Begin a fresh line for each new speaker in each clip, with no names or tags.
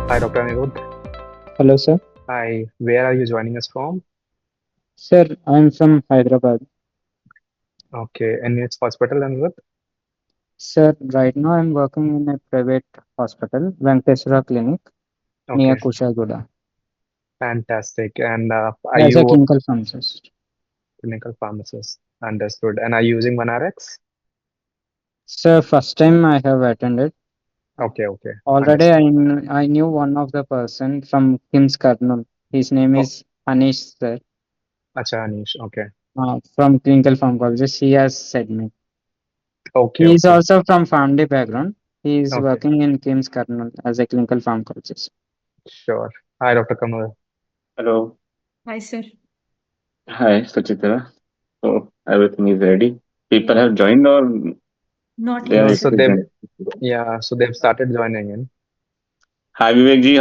Hi, Dr. Anirudh.
Hello, sir.
Hi, where are you joining us from?
Sir, I'm from Hyderabad.
Okay, and it's hospital, Anirudh?
Sir, right now I'm working in a private hospital, Venkateswara Clinic, near
Okay,
Kushagoda,
fantastic. And are
as a
you
clinical pharmacist.
clinical pharmacist? Understood. And are you using OneRx?
Sir, first time I have attended.
Okay, okay,
Already
understood.
I knew one of the person from KIMS Karnool. His name
Oh,
is Anish, sir,
acha, Anish. Okay,
from clinical pharmacologist. He has said me.
okay,
He is
okay,
also from family background. He is
okay,
working in KIMS Karnool as a clinical pharmacologist.
sure. Hi, Dr. Kamal.
Hello.
Hi, sir.
Hi, Suchitra. So everything is ready. People
Yeah,
have joined or
not
they
yet,
are
No,
sir.
so
still
they've
joining?
yeah, so they've started joining in.
Hi, Vivek ji.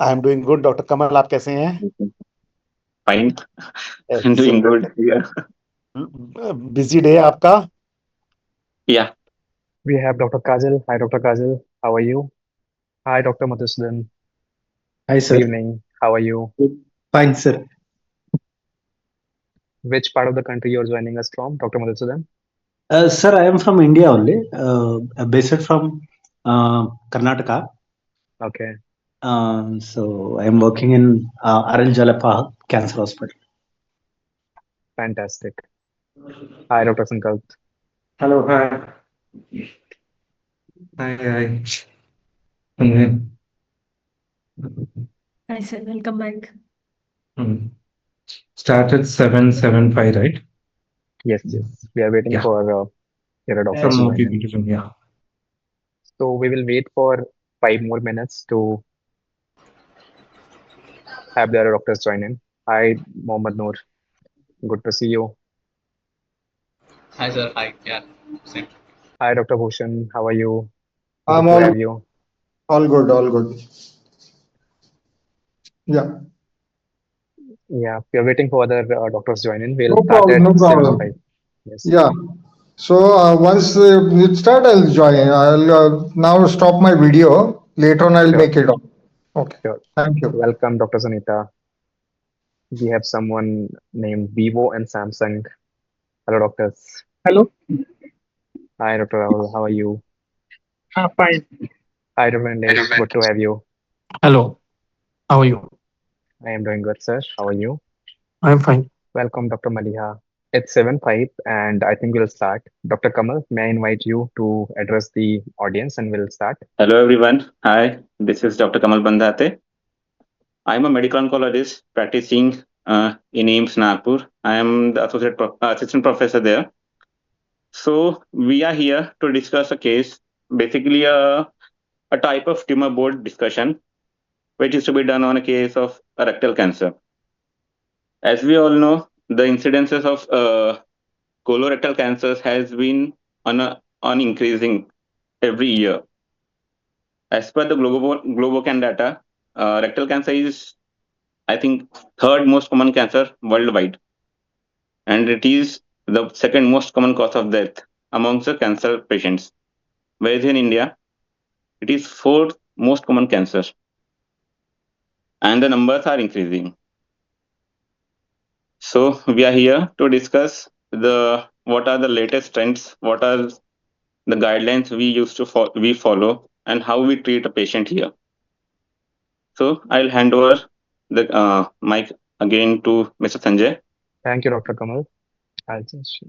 I am doing good doctor Kamal आप कैसे हैं
Fine. I'm doing
excellent
good. Yeah.
Busy day आपका
Yeah.
We have Dr. Kajal. Hi, Dr. Kajal. How are you? Hi, Dr. Madhusudan.
Hi,
Good
sir.
evening. How are you?
Fine, sir.
Which part of the country you're joining us from, Dr. Madhusudan?
Sir, I am from India only, based from Karnataka.
Okay,
So I am working in Jalapa Cancer Hospital.
fantastic. Hi, Dr. Sankalp.
Hello, hi. Hi, hi. Okay.
Hi, sir. Welcome back.
Hmm. Start at 775, right?
Yes, yes. We are waiting
Yeah.
for your doctors
From
to
OP
join in.
division, yeah.
So we will wait for 5 more minutes to have the other doctors join in. Hi, Mohammad Noor. Good to see you.
Hi, sir. Hi. Yeah. Same.
Hi, Dr. Bhushan. How are you?
I'm
Good to have you.
all good, all good. Yeah,
Yeah, we are waiting for other doctors join in. We'll
no
start
problem,
at
no
7:05.
problem.
Yes,
Yeah. So once you start, I'll join. I'll now stop my video. Later on, I'll
sure,
make it on. Okay.
sure.
Thank you.
Welcome, Dr. Sunita. We have someone named Vivo and Samsung. Hello, doctors.
Hello,
Hi, Dr. Rahul. How are you?
fine.
Hi, Dr. Nilesh. Good to have you.
Hello, how are you?
I am doing good, sir. How are you?
I'm fine.
Welcome, Dr. Maliha. It's 7:05, and I think we'll start. Dr. Kamal, may I invite you to address the audience and we'll start?
Hello, everyone. Hi, this is Dr. Kamal Bandhate. I'm a medical oncologist practicing in AIIMS Nagpur. I am the assistant professor there. So we are here to discuss a case, basically a type of tumor board discussion, which is to be done on a case of rectal cancer. As we all know, the incidences of colorectal cancers has been on increasing every year. As per the Globocan data, rectal cancer is, I think, third most common cancer worldwide, and it is the second most common cause of death amongst the cancer patients. Whereas in India, it is fourth most common cancer, and the numbers are increasing. So we are here to discuss the what are the latest trends, what are the guidelines we follow, and how we treat a patient here. So I'll hand over the mic again to Mr. Sanjay.
Thank you, Dr. Kamal. I'll just...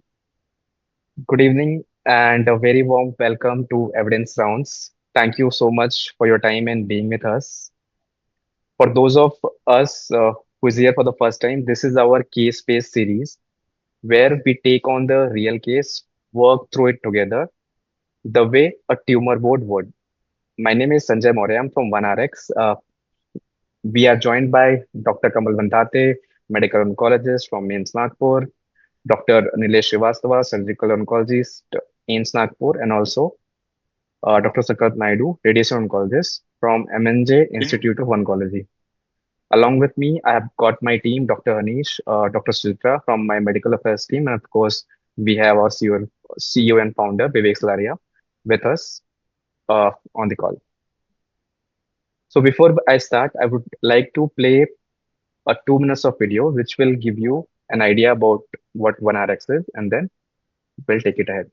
Good evening and a very warm welcome to Evidence Rounds. Thank you so much for your time and being with us. For those of us who is here for the first time, this is our case-based series where we take on the real case, work through it together, the way a tumor board would. My name is Sanjay Maurya. I'm from OneRx. We are joined by Dr. Kamal Bandhate, medical oncologist from AIIMS Nagpur, Dr. Nilesh Srivastava, surgical oncologist, AIIMS Nagpur, and also Dr. Naidu, radiation oncologist from MNJ Institute of Oncology. Along with me, I have got my team, Dr. Anish, Dr. Sujitra from my medical affairs team, and of course, we have our CEO and founder, Vivek Salaria, with us on the call. So before I start, I would like to play a 2 minutes of video which will give you an idea about what OneRx is, and then we'll take it ahead.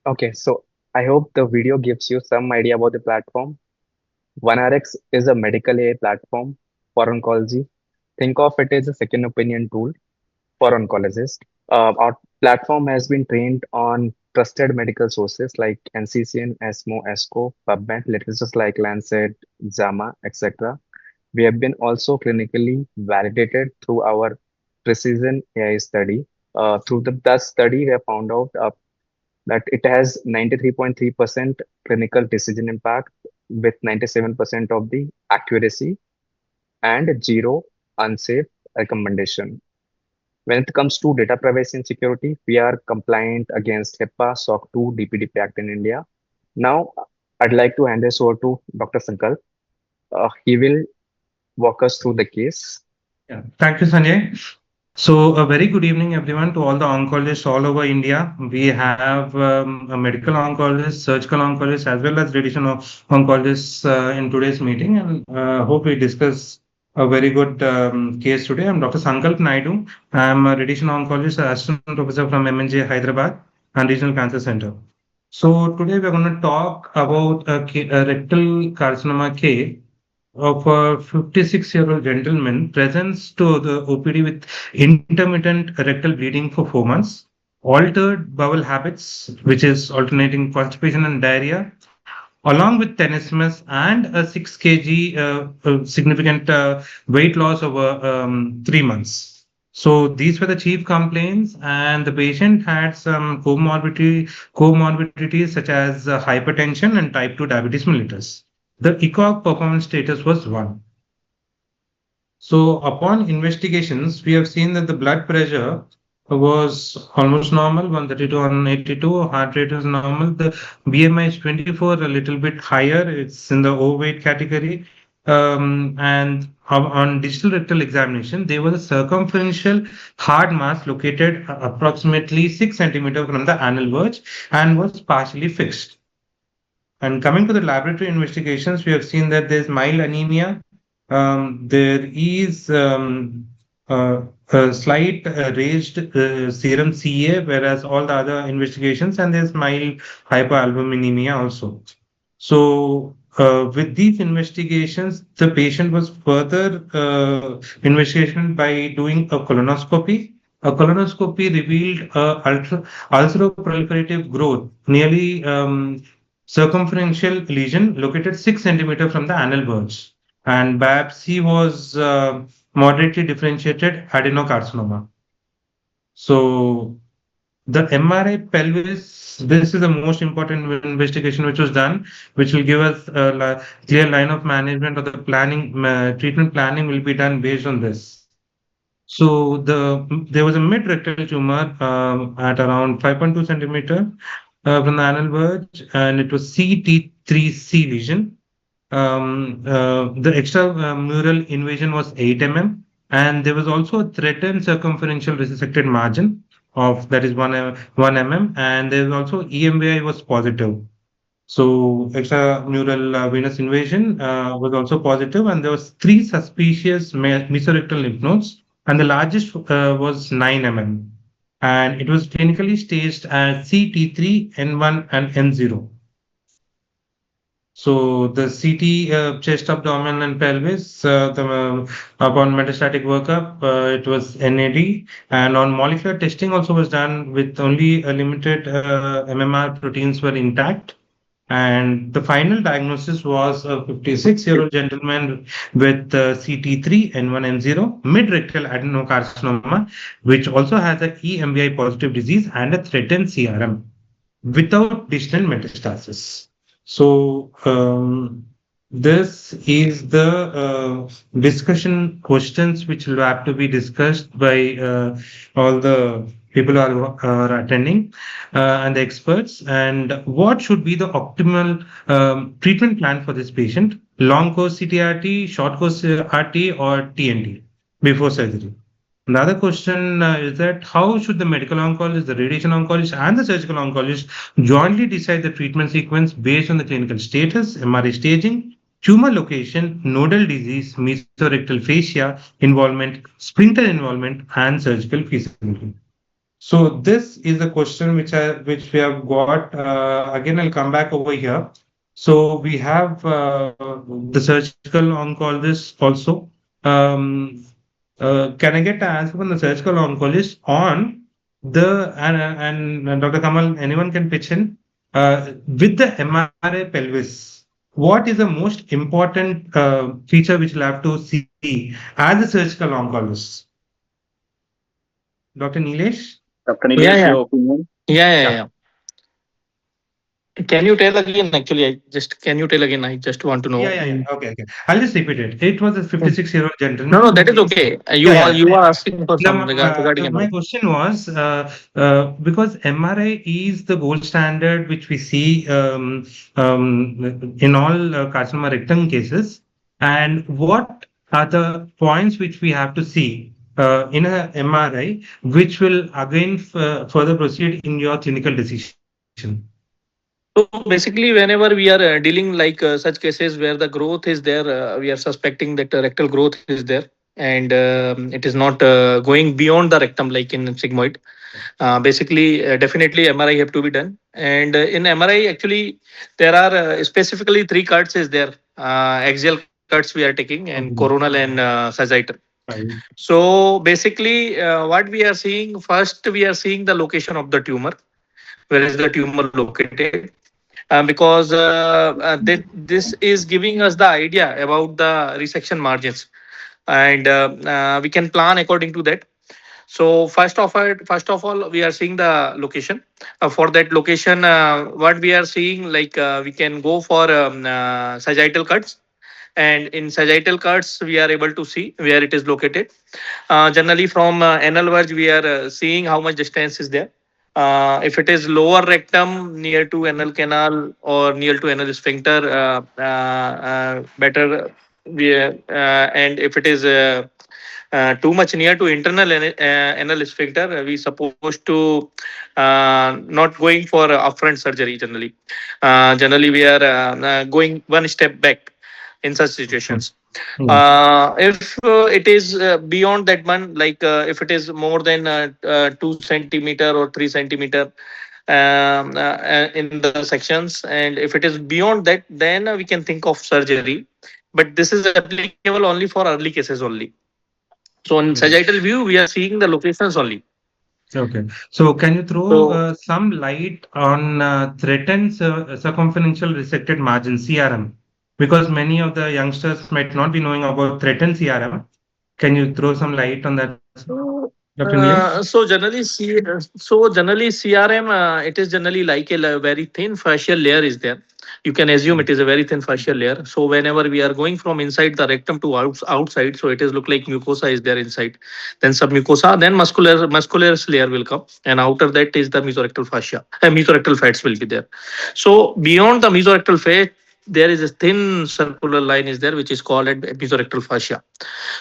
Okay, so I hope the video gives you some idea about the platform. OneRx is a medical AI platform for oncology. Think of it as a second opinion tool for oncologists. Our platform has been trained on trusted medical sources like NCCN, ESMO, ESCO, PubMed, literature like Lancet, JAMA, etc. We have been also clinically validated through our precision AI study. Through the study, we have found out that it has 93.3% clinical decision impact with 97% of the accuracy and zero unsafe recommendation. When it comes to data privacy and security, we are compliant against HIPAA, SOC 2, DPDP Act in India. Now, I'd like to hand this over to Dr. Sankalp. He will walk us through the case.
Yeah. Thank you, Sanjay. So, a very good evening, everyone, to all the oncologists all over India. We have a medical oncologist, surgical oncologist, as well as radiation oncologists in today's meeting, and hope we discuss a very good case today. I'm Dr. Sankalp Naidu. I'm a radiation oncologist, assistant professor from MNJ Hyderabad and Regional Cancer Center. So, today we're going to talk about a rectal carcinoma case of a 56-year-old gentleman presents to the OPD with intermittent rectal bleeding for 4 months, altered bowel habits, which is alternating constipation and diarrhea, along with tenesmus and a 6 kg significant weight loss over 3 months. So these were the chief complaints, and the patient had some comorbidities such as hypertension and type 2 diabetes mellitus. The ECOG performance status was 1. So upon investigations, we have seen that the blood pressure was almost normal, 132 on 82, heart rate is normal. The BMI is 24, a little bit higher. It's in the overweight category. And on digital rectal examination, there was a circumferential hard mass located approximately 6 centimeters from the anal verge and was partially fixed. And coming to the laboratory investigations, we have seen that there's mild anemia. There is a slight raised serum CA, whereas all the other investigations, and there's mild hypoalbuminemia also. So, with these investigations, the patient was further investigation by doing a colonoscopy. A colonoscopy revealed ulcerative proliferative growth, nearly circumferential lesion located 6 centimeter from the anal verge. And biopsy was moderately differentiated adenocarcinoma. So the MRI pelvis, this is the most important investigation which was done, which will give us a clear line of management or the planning, treatment planning will be done based on this. So there was a mid-rectal tumor at around 5.2 centimeter from the anal verge, and it was CT3C lesion. The extramural invasion was 8 mm, and there was also a threatened circumferential resected margin of that is 1 mm, and there was also EMBI was positive. So extramural venous invasion was also positive, and there was 3 suspicious mesorectal lymph nodes, and the largest was 9 mm, and it was clinically staged as CT3, N1, and N0. So the CT, chest, abdomen, and pelvis, upon metastatic workup, it was NAD, and on molecular testing also was done with only a limited MMR proteins were intact. And the final diagnosis was a 56-year-old gentleman with CT3, N1, N0, mid-rectal adenocarcinoma, which also has a EMBI positive disease and a threatened CRM without distant metastasis. So this is the discussion questions which will have to be discussed by all the people who are attending and the experts. And what should be the optimal treatment plan for this patient? Long course CTRT, short course RT, or TNT before surgery? Another question is that how should the medical oncologist, the radiation oncologist, and the surgical oncologist jointly decide the treatment sequence based on the clinical status, MRI staging, tumor location, nodal disease, mesorectal fascia involvement, sphincter involvement, and surgical feasibility? So this is a question which we have got. Again, I'll come back over here. So we have the surgical oncologist also. Can I get the answer from the surgical oncologist on the and Dr. Kamal, anyone can pitch in with the MRI pelvis. What is the most important feature which we'll have to see as a surgical oncologist? Dr. Nilesh?
Dr.
Yeah,
Nilesh,
yeah,
your opinion?
yeah. Can you tell again? Actually, can you tell again? I just want to know.
Yeah. Okay. I'll just repeat it. It was a 56-year-old gentleman.
No, that is okay. You are asking for some regarding
My
MRI.
question was because MRI is the gold standard which we see in all carcinoma rectum cases, and what are the points which we have to see in a MRI which will again further proceed in your clinical decision?
So basically, whenever we are dealing like such cases where the growth is there, we are suspecting that rectal growth is there, and it is not going beyond the rectum like in sigmoid. Basically, definitely MRI have to be done, and in MRI actually there are specifically three cuts is there. Axial cuts we are taking, and coronal and sagittal.
Right.
So basically, what we are seeing first, we are seeing the location of the tumor. Where is the tumor located? Because this is giving us the idea about the resection margins, and we can plan according to that. So first of all, we are seeing the location. For that location, what we are seeing, like we can go for sagittal cuts, and in sagittal cuts we are able to see where it is located. Generally from anal verge we are seeing how much distance is there. If it is lower rectum near to anal canal or near to anal sphincter, better and if it is too much near to internal anal sphincter, we supposed to not going for upfront surgery generally. Generally, we are going one step back in such situations. If it is beyond that one, like if it is more than 2 centimeter or 3 centimeter in the sections, and if it is beyond that, then we can think of surgery. But this is applicable only for early cases only. So in sagittal view, we are seeing the locations only.
Okay. So can you throw
So
some light on threatened circumferential resected margin, CRM? Because many of the youngsters might not be knowing about threatened CRM. Can you throw some light on that,
So,
Dr. Nilesh?
generally CRM, it is generally like a very thin fascial layer is there. You can assume it is a very thin fascial layer. So whenever we are going from inside the rectum to outside, so it is look like mucosa is there inside, then submucosa, then muscular layer will come, and outer that is the mesorectal fascia, mesorectal fats will be there. So beyond the mesorectal fat, there is a thin circular line is there, which is called mesorectal fascia.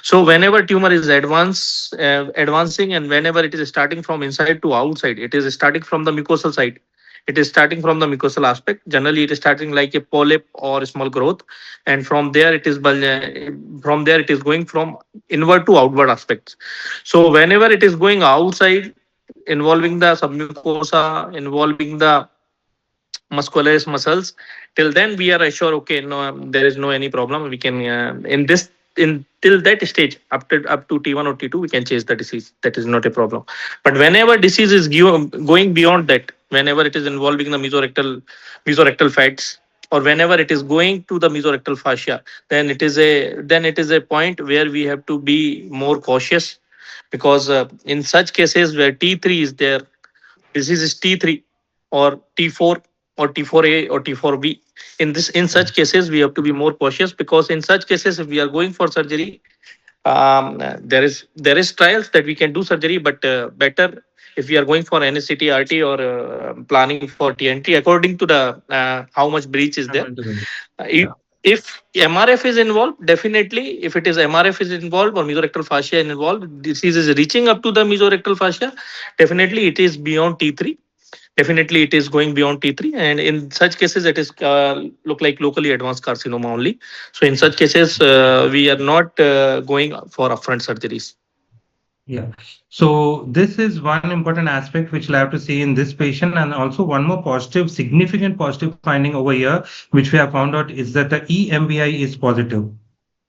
So whenever tumor is advancing, and whenever it is starting from inside to outside, it is starting from the mucosal side. It is starting from the mucosal aspect. Generally, it is starting like a polyp or a small growth, and from there it is going from inward to outward aspects. So whenever it is going outside, involving the submucosa, involving the muscularis muscles, till then we are assured, okay, no, there is no any problem, we can in this in till that stage, up to T1 or T2, we can chase the disease, that is not a problem. But whenever disease is going beyond that, whenever it is involving the mesorectal fats, or whenever it is going to the mesorectal fascia, then it is a point where we have to be more cautious, because in such cases where T3 is there, disease is T3 or T4 or T4A or T4B. In such cases, we have to be more cautious, because in such cases, if we are going for surgery, there is trials that we can do surgery, but better if we are going for NSCT RT or planning for TNT, according to the how much breach is
I'm
there.
going to the
Uh,
yeah.
if, if MRF is involved, definitely, if it is MRF is involved or mesorectal fascia is involved, disease is reaching up to the mesorectal fascia, definitely it is beyond T3. Definitely, it is going beyond T3, and in such cases, it is look like locally advanced carcinoma only. So in such cases, we are not going for upfront surgeries.
Yeah. So this is one important aspect which we'll have to see in this patient, and also one more positive, significant positive finding over here, which we have found out is that the EMBI is positive.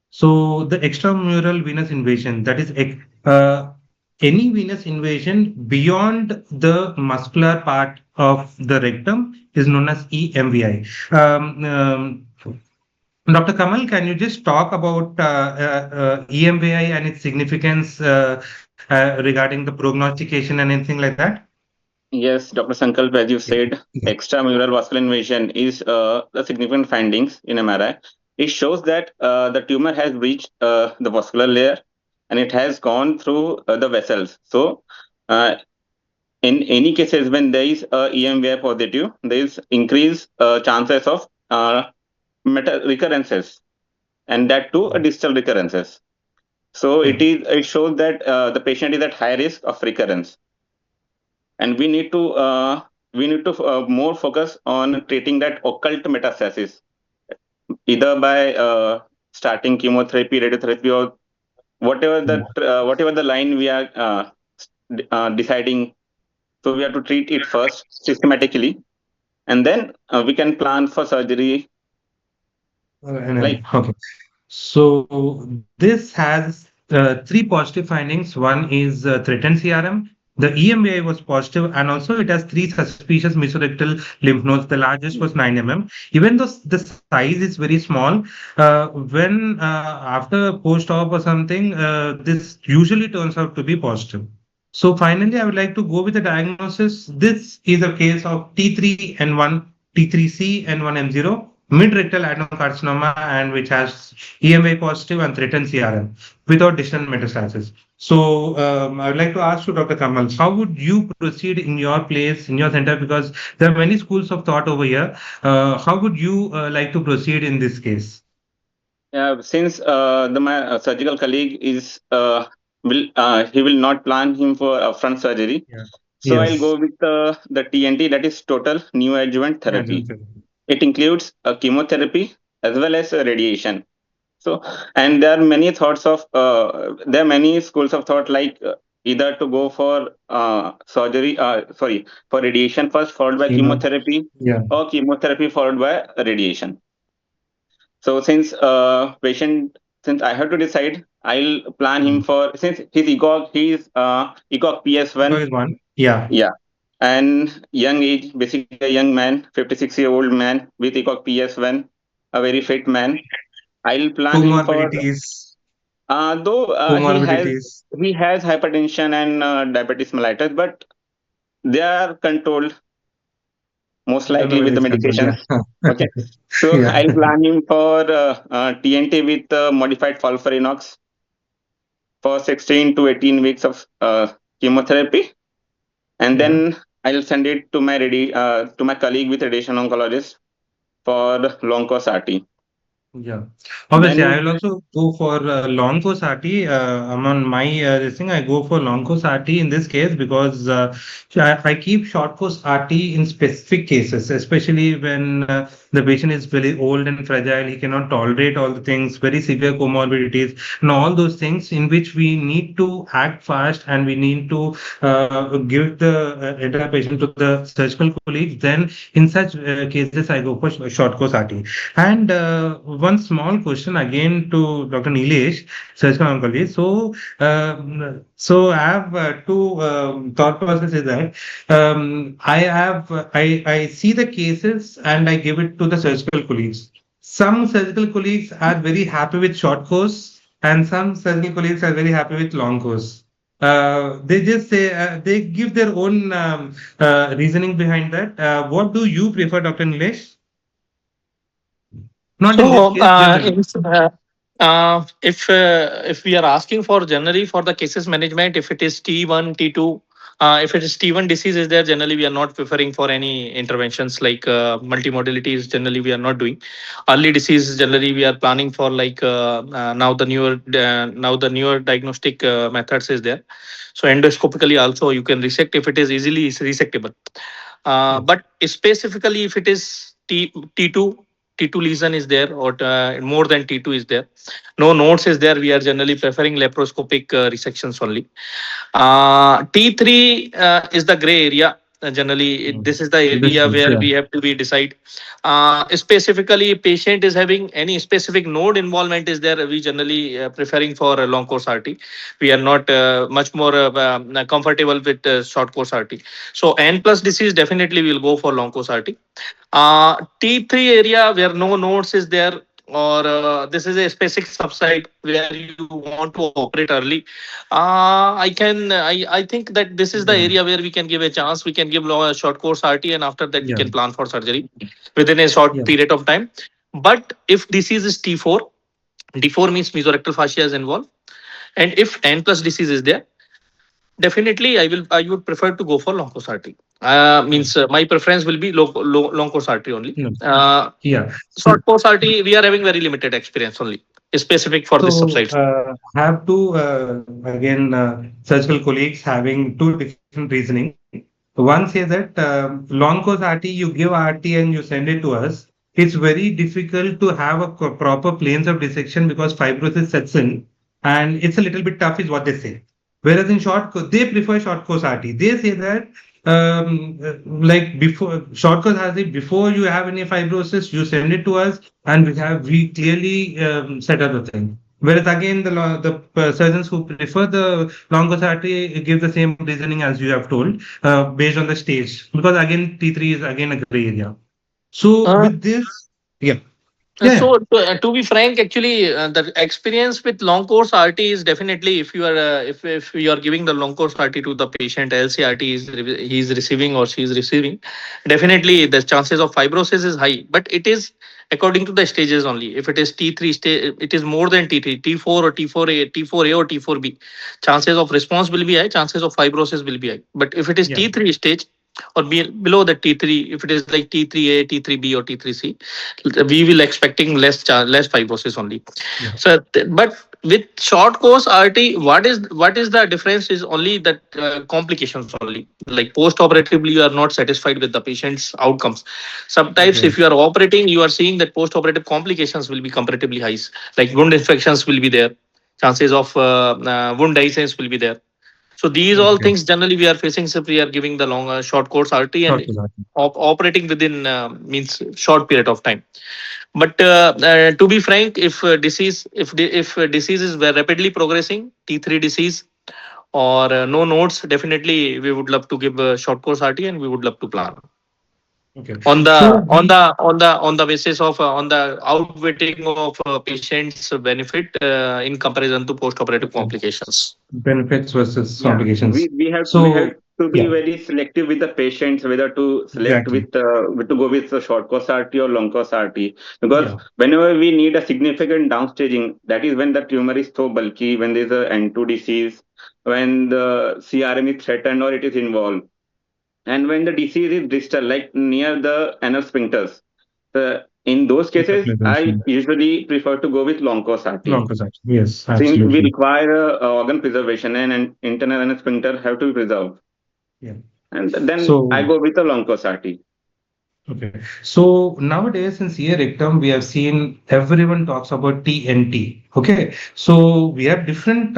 So the extramural venous invasion, that is any venous invasion beyond the muscular part of the rectum is known as EMVI. Dr. Kamal, can you just talk about EMVI and its significance regarding the prognostication and anything like that?
Yes, Dr. Sankalp, as you
Yeah.
said,
Okay.
extramural vascular invasion is the significant findings in MRI. It shows that the tumor has reached the vascular layer and it has gone through the vessels. So, uh, in any cases when there is a EMVI positive, there is increased chances of meta recurrences, and that too distal recurrences. So
Yeah.
it shows that the patient is at high risk of recurrence, and we need to more focus on treating that occult metastasis, either by starting chemotherapy, radiotherapy, or whatever the line we are deciding. So we have to treat it first systematically, and then we can plan for surgery. Like,
Okay. So this has three positive findings. One is threatened CRM. The EMBI was positive, and also it has three suspicious mesorectal lymph nodes. The largest was 9 mm. Even though the size is very small, when after post-op or something, this usually turns out to be positive. So finally, I would like to go with the diagnosis. This is a case of T3N1, T3C, N1M0, mid-rectal adenocarcinoma, and which has EMA positive and threatened CRM without distant metastasis. So I would like to ask you, Dr. Kamal, how would you proceed in your place, in your center? Because there are many schools of thought over here. How would you like to proceed in this case?
since my surgical colleague is will he will not plan him for upfront surgery,
Yeah.
so I'll
Yes.
go with the TNT, that is total neoadjuvant
Yeah.
therapy. It includes chemotherapy as well as radiation. So, and there are many schools of thought, like either to go for for radiation first, followed by
Chemo.
chemotherapy,
Yeah.
or chemotherapy followed by radiation. So since I have to decide, I'll plan him for, since he's ECOG, he's ECOG
Because
PS1,
is one.
Yeah. And young age, basically a young man, 56-year-old man with ECOG PS1, a very fit man. I'll plan him for,
Comorbidities.
though
Comorbidities.
he has hypertension and diabetes mellitus, but they are controlled most likely with the
Autonomous control.
medications. Okay.
Yeah.
So
Yeah.
I'll plan him for TNT with modified FOLFIRINOX for 16 to 18 weeks of chemotherapy, and
Yeah.
then I'll send it to my colleague with radiation oncologist for long course RT.
Yeah, obviously, I
Then
will also go for long course RT. I'm on my this thing. I go for long course RT in this case because I keep short course RT in specific cases, especially when the patient is very old and fragile. He cannot tolerate all the things, very severe comorbidities, and all those things in which we need to act fast and we need to give the entire patient to the surgical colleagues. Then, in such cases, I go for short course RT. And one small question again to Dr. Nilesh, surgical oncologist. So I have two thought processes that I see the cases and I give it to the surgical colleagues. Some surgical colleagues are very happy with short course, and some surgical colleagues are very happy with long course. They just say they give their own reasoning behind that. What do you prefer, Dr. Nilesh? Not in this
So,
case, generally.
if we are asking for generally for the cases management, if it is T1, T2, if it is T1 disease is there, generally we are not preferring for any interventions like multimodalities. Generally, we are not doing early disease. Generally, we are planning for like now the newer diagnostic methods is there. So endoscopically also you can resect if it is easily resectable.
Yes.
But specifically, if it is T2, T2 lesion is there or more than T2 is there, no nodes is there, we are generally preferring laparoscopic resections only. T3 is the gray area. Generally, this is the area
Understood.
where
Yeah.
we have to be decide. Specifically, patient is having any specific node involvement is there. We generally preferring for a long course RT. We are not much more comfortable with short course RT. So N plus disease definitely will go for long course RT. T3 area where no nodes is there, or this is a specific subsite where you want to operate early. I think that this is the
Yeah.
area where we can give a chance. We can give a short course RT, and after that we
Yeah.
can plan for surgery within a short
Yeah.
period of time. But if disease is T4, D4 means mesorectal fascia is involved, and if N plus disease is there, definitely I would prefer to go for long course RT. Means my preference will be long course RT only.
No.
Uh,
Yeah.
Short course RT, we are having very limited experience only, specific for this
So,
subsite.
have two again surgical colleagues having two different reasoning. One says that long course RT, you give RT and you send it to us. It's very difficult to have a proper planes of dissection because fibrosis sets in, and it's a little bit tough, is what they say. Whereas in they prefer short course RT. They say that like before short course RT, before you have any fibrosis, you send it to us, and we clearly set up the thing. Whereas again, the surgeons who prefer the long course RT give the same reasoning as you have told, based on the stage. Because again, T3 is again a gray area. So
Uh,
with this, yeah, yeah,
So, to be frank, actually, the experience with long course RT is definitely if you are if you are giving the long course RT to the patient, LCRT he is receiving or she is receiving, definitely the chances of fibrosis is high. But it is according to the stages only. If it is T3 stage, it is more than T3, T4 or T4A, T4A or T4B. Chances of response will be high. Chances of fibrosis will be high. But if it is
yeah,
T3 stage or below the T3, if it is like T3A, T3B or T3C, we will expecting less fibrosis only.
yeah,
So, but with short course RT, what is the difference is only that complications only. Like post operatively, you are not satisfied with the patient's outcomes. Sometimes,
right,
if you are operating, you are seeing that post operative complications will be comparatively high. Like wound infections will be there. Chances of wound disease will be there. So these all
okay,
things generally we are facing if we are giving the long short course RT
short
and
course RT,
operating within means short period of time. But to be frank, if disease is rapidly progressing, T3 disease or no notes, definitely we would love to give a short course RT and we would love to plan
Okay.
on
So
the on
we
the on the on the basis of on the outweighting of patient's benefit in comparison to post-operative
okay,
complications.
benefits versus
Yeah,
complications.
we have
So
to be
yeah,
very selective with the patients whether to select
exactly.
with to go with the short course RT or long course RT, because
Yeah,
whenever we need a significant downstaging, that is when the tumor is so bulky, when there is a N2 disease, when the CRM is threatened or it is involved, and when the disease is distal, like near the anal sphincters. In those cases, I
localization,
usually prefer to go with long course RT.
long cosine. Yes,
Since we
absolutely.
require organ preservation and an internal and sphincter have to be preserved,
Yeah.
and then I
So
go with the long course RT.
okay. So nowadays in CA rectum, we have seen everyone talks about TNT. Okay. So we have different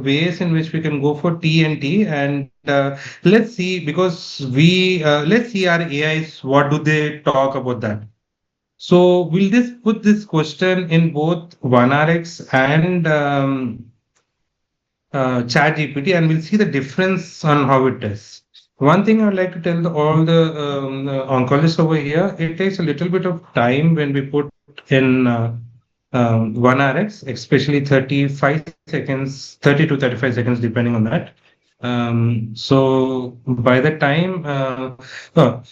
ways in which we can go for TNT, and let's see, because let's see our AIs, what do they talk about that? So we'll just put this question in both OneRx and ChatGPT, and we'll see the difference on how it is. One thing I would like to tell all the oncologists over here, it takes a little bit of time when we put in OneRx, especially 35 seconds, 30 to 35 seconds, depending on that. So by the time,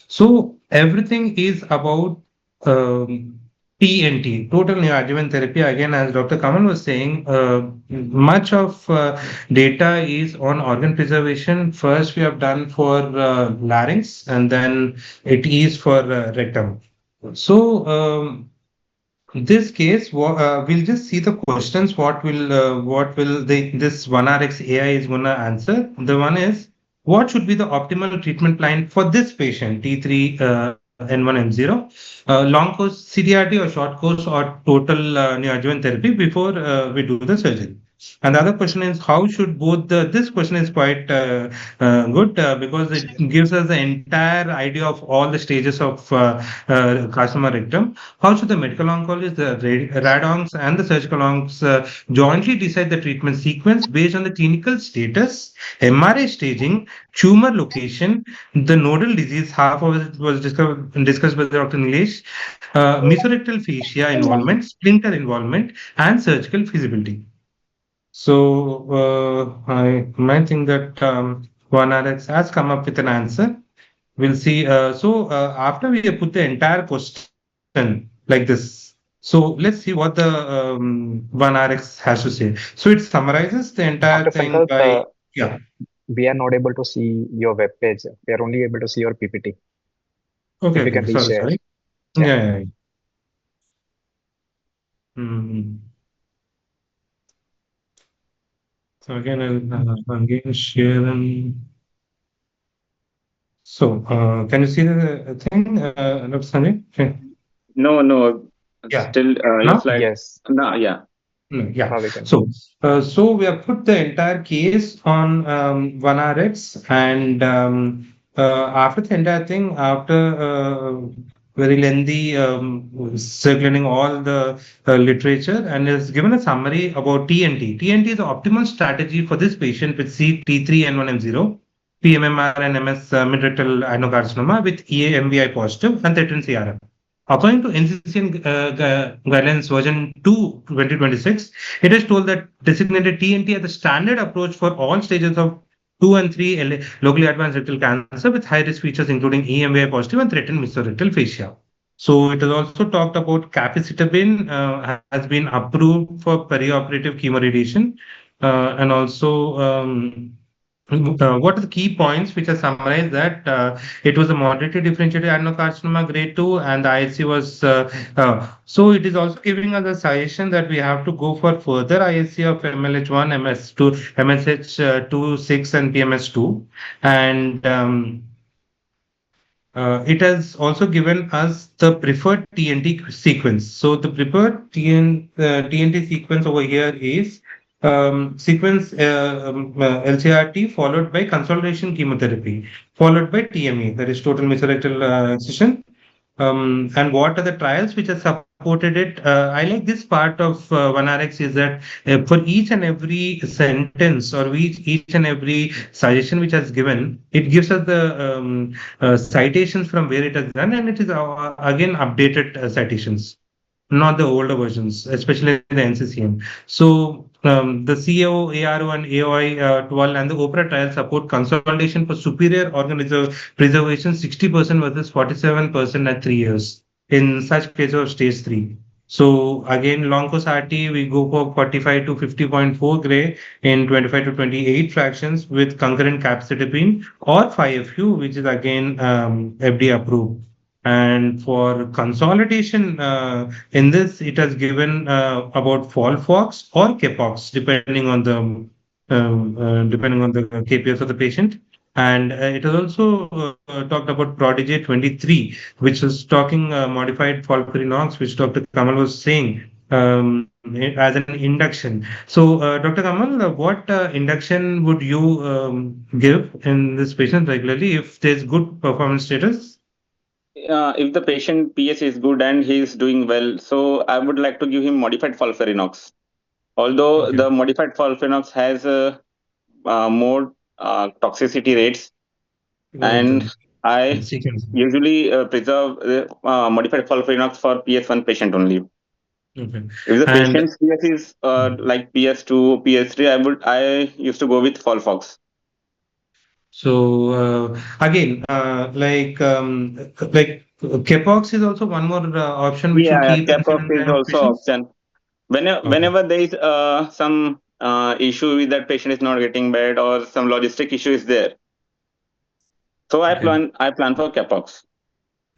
so everything is about um, TNT, total neoadjuvant therapy. Again, as Dr. Kamal was saying, much of data is on organ preservation. First, we have done for larynx, and then it is for rectum. So, this case, we'll just see the questions. What will this OneRx AI is gonna answer? The one is, what should be the optimal treatment plan for this patient, T3 N1M0, long course CDRT or short course or total neoadjuvant therapy before we do the surgery? And the other question is, how should both this question is quite good because it gives us the entire idea of all the stages of carcinoma rectum. How should the medical oncologist, the radoncs, and the surgical oncs jointly decide the treatment sequence based on the clinical status, MRI staging, tumor location, the nodal disease? Half of it was discussed by Dr. Nilesh, mesorectal fascia involvement, splinter involvement, and surgical feasibility. So I might think that OneRx has come up with an answer. We'll see. After we put the entire question like this, so let's see what the OneRx has to say. So it summarizes the entire
Dr.
thing
Sankalp,
by, yeah.
we are not able to see your web page. We are only able to see your PPT.
Okay,
If you
okay.
can
Sorry,
reshare.
sorry.
Yeah.
Yeah, yeah, yeah. Mm. So again, I'll again share and so can you see the thing, Dr. Sanjay? Okay.
No, no,
Yeah.
still your
Now?
slide.
Yes.
No, yeah.
Yeah.
Now we can.
So we have put the entire case on OneRx, and after the entire thing, after very lengthy circulating all the literature, and is given a summary about TNT. TNT is the optimal strategy for this patient with C T3N1M0, PMMR and MS mid-rectal adenocarcinoma with EA-MVI positive and threatened CRM. According to NCCN guidelines version 2 2026, it is told that designated TNT as the standard approach for all stages of 2 and 3 locally advanced rectal cancer with high risk features including EMVI positive and threatened mesorectal fascia. So it is also talked about capecitabine has been approved for perioperative chemoradiation, and also what are the key points which are summarized that it was a moderately differentiated adenocarcinoma grade 2 and the IHC was so it is also giving us a suggestion that we have to go for further IHC of MLH1, MS2, MSH2, 6 and PMS2, and it has also given us the preferred TNT sequence. So the preferred TNT sequence over here is sequence LCRT followed by consolidation chemotherapy, followed by TME, that is total mesorectal excision, And what are the trials which have supported it? I like this part of OneRx is that for each and every sentence or each and every suggestion which has given, it gives us the citations from where it has done, and it is again updated citations, not the older versions, especially the NCCN. So the CO, ARO, and AOI 12 and the OPERA trial support consolidation for superior organism preservation 60% versus 47% at 3 years in such case of stage 3. So again, long course RT, we go for 45 to 50.4 gray in 25 to 28 fractions with concurrent capecitabine or 5FU, which is again FDA approved. And for consolidation, in this, it has given about Folfox or Capox, depending on the KPS of the patient. And it has also talked about Prodigy 23, which was talking modified FOLFIRINOX, which Dr. Kamal was saying as an induction. So, Dr. Kamal, what induction would you give in this patient regularly if there's good performance status?
If the patient PS is good and he is doing well, so I would like to give him modified FOLFIRINOX. Although
Okay.
the modified FOLFIRINOX has more toxicity rates,
Because of
and
the
I
sequence.
usually preserve modified FOLFIRINOX for PS1 patient only.
Okay.
If the
And
patient's PS is like PS2, PS3, I used to go with Folfox.
so again, like Capox is also one more option which you
Yeah,
keep in
Capox
certain
is
kind of
also
patients.
option. Whenever,
Okay.
whenever there is some issue with that patient is not getting bed or some logistic issue is there, so
Okay.
I plan for Capox.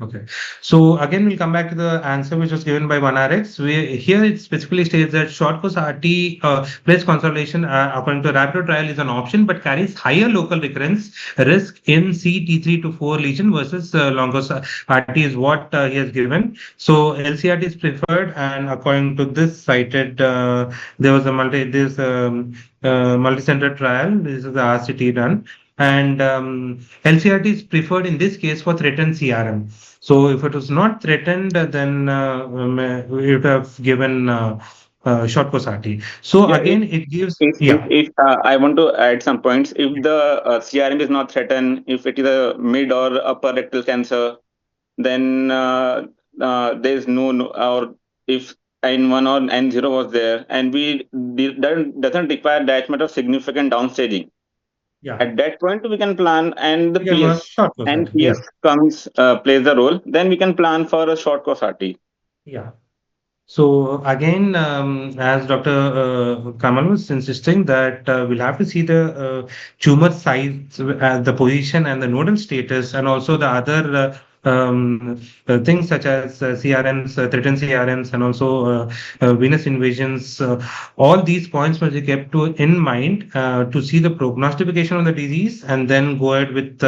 Okay. So again, we'll come back to the answer which was given by OneRx. Here it specifically states that short course RT place consolidation according to Rapid trial is an option, but carries higher local recurrence risk in CT3 to 4 lesion versus long course RT is what he has given. So LCRT is preferred, and according to this cited, there was a multi-center trial. This is the RCT done. And LCRT is preferred in this case for threatened CRM. So if it was not threatened, then we would have given short course RT. So
Yeah,
again, it gives,
if I want to add some points, if the CRM is not threatened, if it is a mid or upper rectal cancer, then there is or if N1 or N0 was there, and doesn't require that much of significant downstaging.
yeah,
At that point, we can plan, and the
we can work
PS
short course
and
RT. Yeah,
PS comes plays the role. Then we can plan for a short course RT.
yeah. So again, as Dr. Kamal was insisting that we'll have to see the tumor size, the position and the nodal status, and also the other things such as CRMs, threatened CRMs, and also venous invasions. All these points must be kept in mind to see the prognostication of the disease, and then go ahead with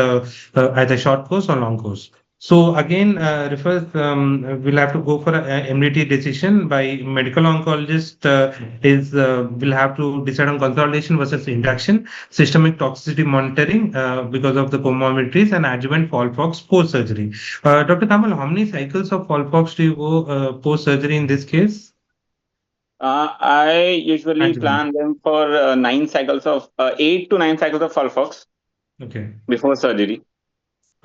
either short course or long course. So again, we'll have to go for a MDT decision by medical oncologist. Will have to decide on consolidation versus induction, systemic toxicity monitoring because of the comorbidities, and adjuvant Folfox post surgery. Dr. Kamal, how many cycles of Folfox do you go post surgery in this case?
I usually
Adjuvant.
plan them for 8 to 9 cycles of Folfox
Okay.
before surgery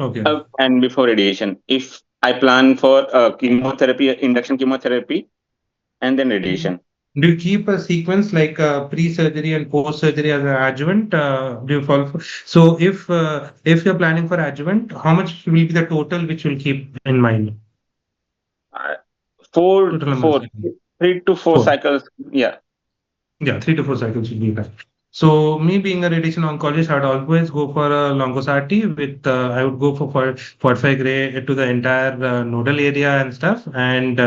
Okay.
and before radiation. If I plan for chemotherapy, induction chemotherapy, and then radiation.
Do you keep a sequence like pre-surgery and post-surgery as an adjuvant? Do you follow? So if you're planning for adjuvant, how much will be the total which you'll keep in mind?
Uh, four,
Total number of
four,
cycles.
3 to 4
Four.
cycles. Yeah.
Yeah, 3 to 4 cycles should be enough. So me being a radiation oncologist, I'd always go for a longosarty with I would go for 45 gray to the entire nodal area and stuff, and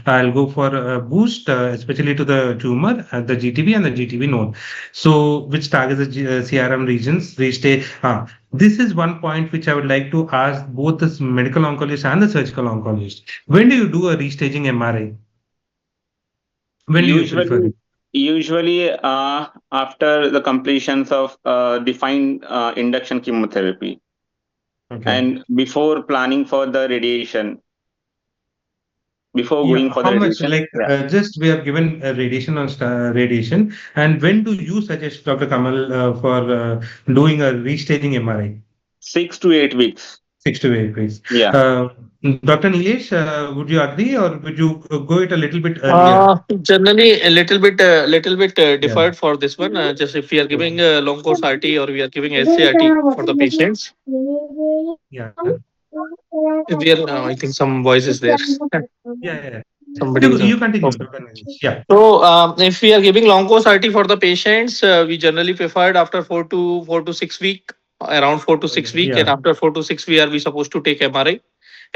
I'll go for a boost, especially to the tumor, the GTV and the GTV node. So which targets the CRM regions. This is one point which I would like to ask both the medical oncologist and the surgical oncologist. When do you do a restaging MRI? When do you prefer
Usually,
it?
usually after the completions of defined induction chemotherapy
Okay.
and before planning for the radiation. before
Yeah,
going for the
how much
radiation.
like just we have given radiation or radiation, and when do you suggest, Dr. Kamal, for doing a restaging MRI?
6 to 8 weeks.
6 to 8 weeks.
Yeah.
Dr. Nilesh, would you agree or would you go it a little bit earlier?
Generally, a little bit
Yeah.
deferred for this one. Just if we are giving long course RT or we are giving SCRT for the patients,
Yeah.
if we are, I think some voice is there.
Yeah. Yeah.
Somebody is.
You continue,
Okay.
Dr. Nilesh. Yeah.
So, if we are giving long course RT for the patients, we generally preferred after 4 to 6 week, around 4 to 6 week, and
Yeah.
after 4 to 6 we supposed to take MRI,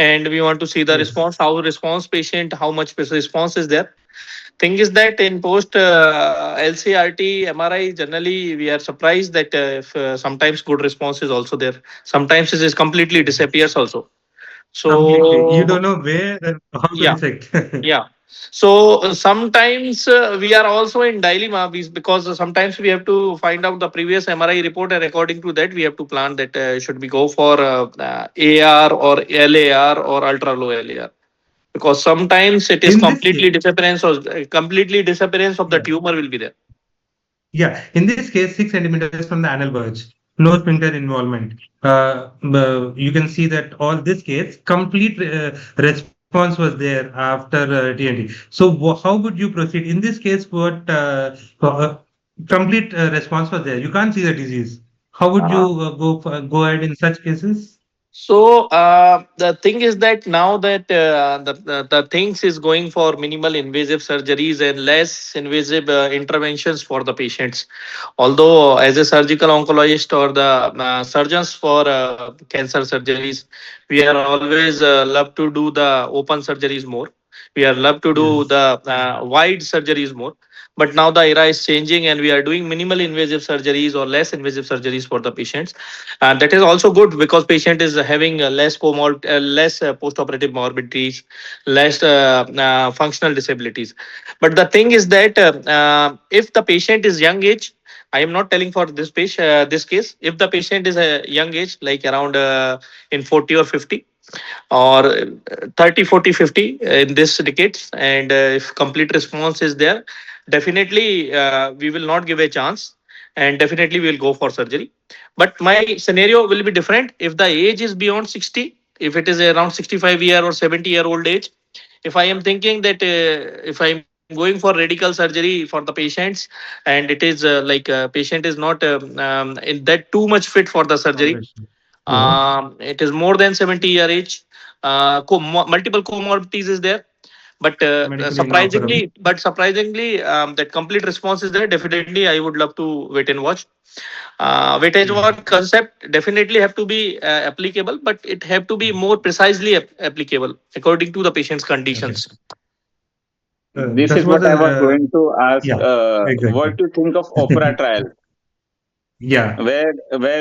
and we want to see the
Yes.
response, how response patient, how much response is there. Thing is that in post LCRT MRI, generally we are surprised that if sometimes good response is also there. Sometimes it is completely disappears also.
Completely. You don't
So
know where and how to
yeah,
resect.
yeah. So sometimes we are also in dilemma because sometimes we have to find out the previous MRI report, and according to that we have to plan that should we go for AR or LAR or ultra low LAR, because sometimes it is
In this case,
completely disappearance of the
yeah.
tumor will be there.
Yeah, in this case, 6 centimeters from the anal verge, no sphincter involvement. You can see that all this case, complete response was there after TNT. So, how would you proceed? In this case, what complete response was there? You can't see the disease. How would you go ahead in such cases?
So the thing is that now that the things is going for minimal invasive surgeries and less invasive interventions for the patients. Although as a surgical oncologist or the surgeons for cancer surgeries, we are always love to do the open surgeries more. We are love to do
Yes.
the wide surgeries more. But now the era is changing, and we are doing minimal invasive surgeries or less invasive surgeries for the patients. That is also good because patient is having less post-operative morbidities, less functional disabilities. But the thing is that if the patient is young age, I am not telling for this patient, this case. If the patient is a young age, like around in 40 or 50, or 30, 40, 50 in this decades, and if complete response is there, definitely we will not give a chance, and definitely we will go for surgery. But my scenario will be different if the age is beyond 60, if it is around 65-year or 70-year-old age. If I am thinking that if I am going for radical surgery for the patients, and it is patient is not in that too much fit for the surgery,
Congratulations.
it is more than 70-year age. Multiple comorbidities is there, but
Medically inoperable.
that complete response is there. Definitely, I would love to wait and watch. Wait and
Yeah.
watch concept definitely have to be applicable, but it have to be more precisely applicable according to the patient's
Okay.
conditions.
This
That
is
was
what I was
a
going to ask.
yeah,
What
exactly.
do you think of opera trial,
Yeah,
where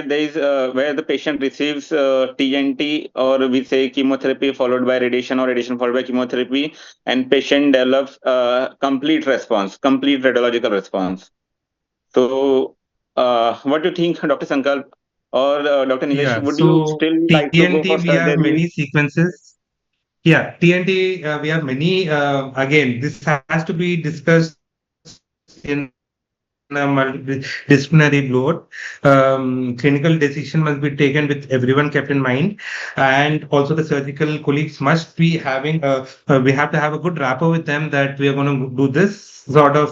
there is where the patient receives TNT, or we say chemotherapy followed by radiation, or radiation followed by chemotherapy, and patient develops complete response, complete radiological response. So, what do you think, Dr. Sankalp or Dr. Nilesh?
yeah.
Would you
So
still like to go
TNT,
for
we have
surgery?
many sequences. Yeah, TNT, we have many. Again, this has to be discussed in a multidisciplinary board. Clinical decision must be taken with everyone kept in mind, and also the surgical colleagues must be having we have to have a good rapport with them that we are going to do this sort of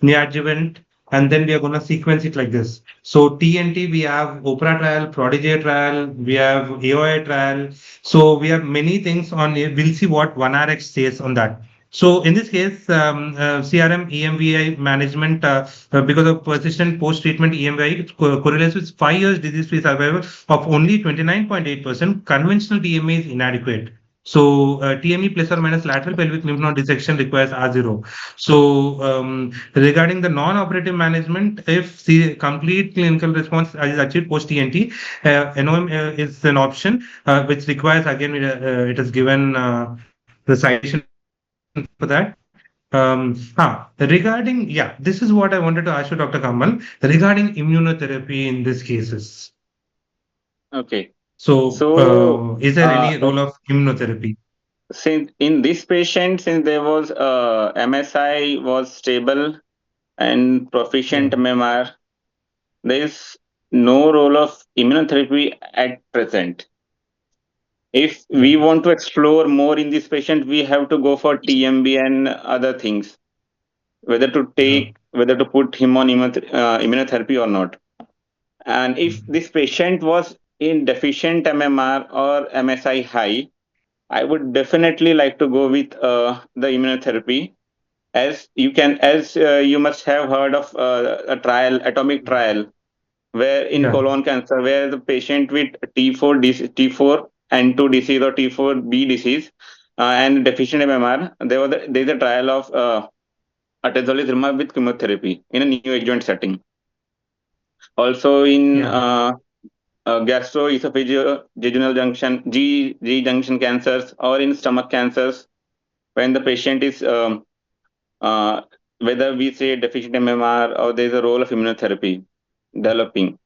neoadjuvant, and then we are going to sequence it like this. So TNT, we have OPERA trial, Prodigy trial, we have AOI trial. So we have many things on it. We'll see what OneRx says on that. So in this case, CRM EMVI management, because of persistent post-treatment EMVI, it correlates with 5 years disease-free survival of only 29.8%. Conventional TMA is inadequate. So TME plus or minus lateral pelvic lymph node dissection requires R0. So regarding the non-operative management, if the complete clinical response is achieved post-TNT, NOM is an option which requires, again, it is given the citation for that. Regarding, yeah, this is what I wanted to ask you, Dr. Kamal, regarding immunotherapy in these cases.
Okay.
So,
So,
is there any role of immunotherapy?
Since in this patient, since there was MSI was stable and proficient
Yeah.
MMR, there is no role of immunotherapy at present. If we
Yeah.
want to explore more in this patient, we have to go for TMB and other things,
Yeah.
whether to put him on immunotherapy or not. And if
Mm.
this patient was in deficient MMR or MSI high, I would definitely like to go with the immunotherapy. As you must have heard of a trial, atomic trial, where in
Yeah.
colon cancer, where the patient with T4 N2 disease or T4B disease and deficient MMR, there is a trial of atezolizumab with chemotherapy in a neoadjuvant setting. Also in
Yeah.
gastroesophageal G junction cancers or in stomach cancers, when the patient is uh, whether we say deficient MMR or there is a role of immunotherapy developing.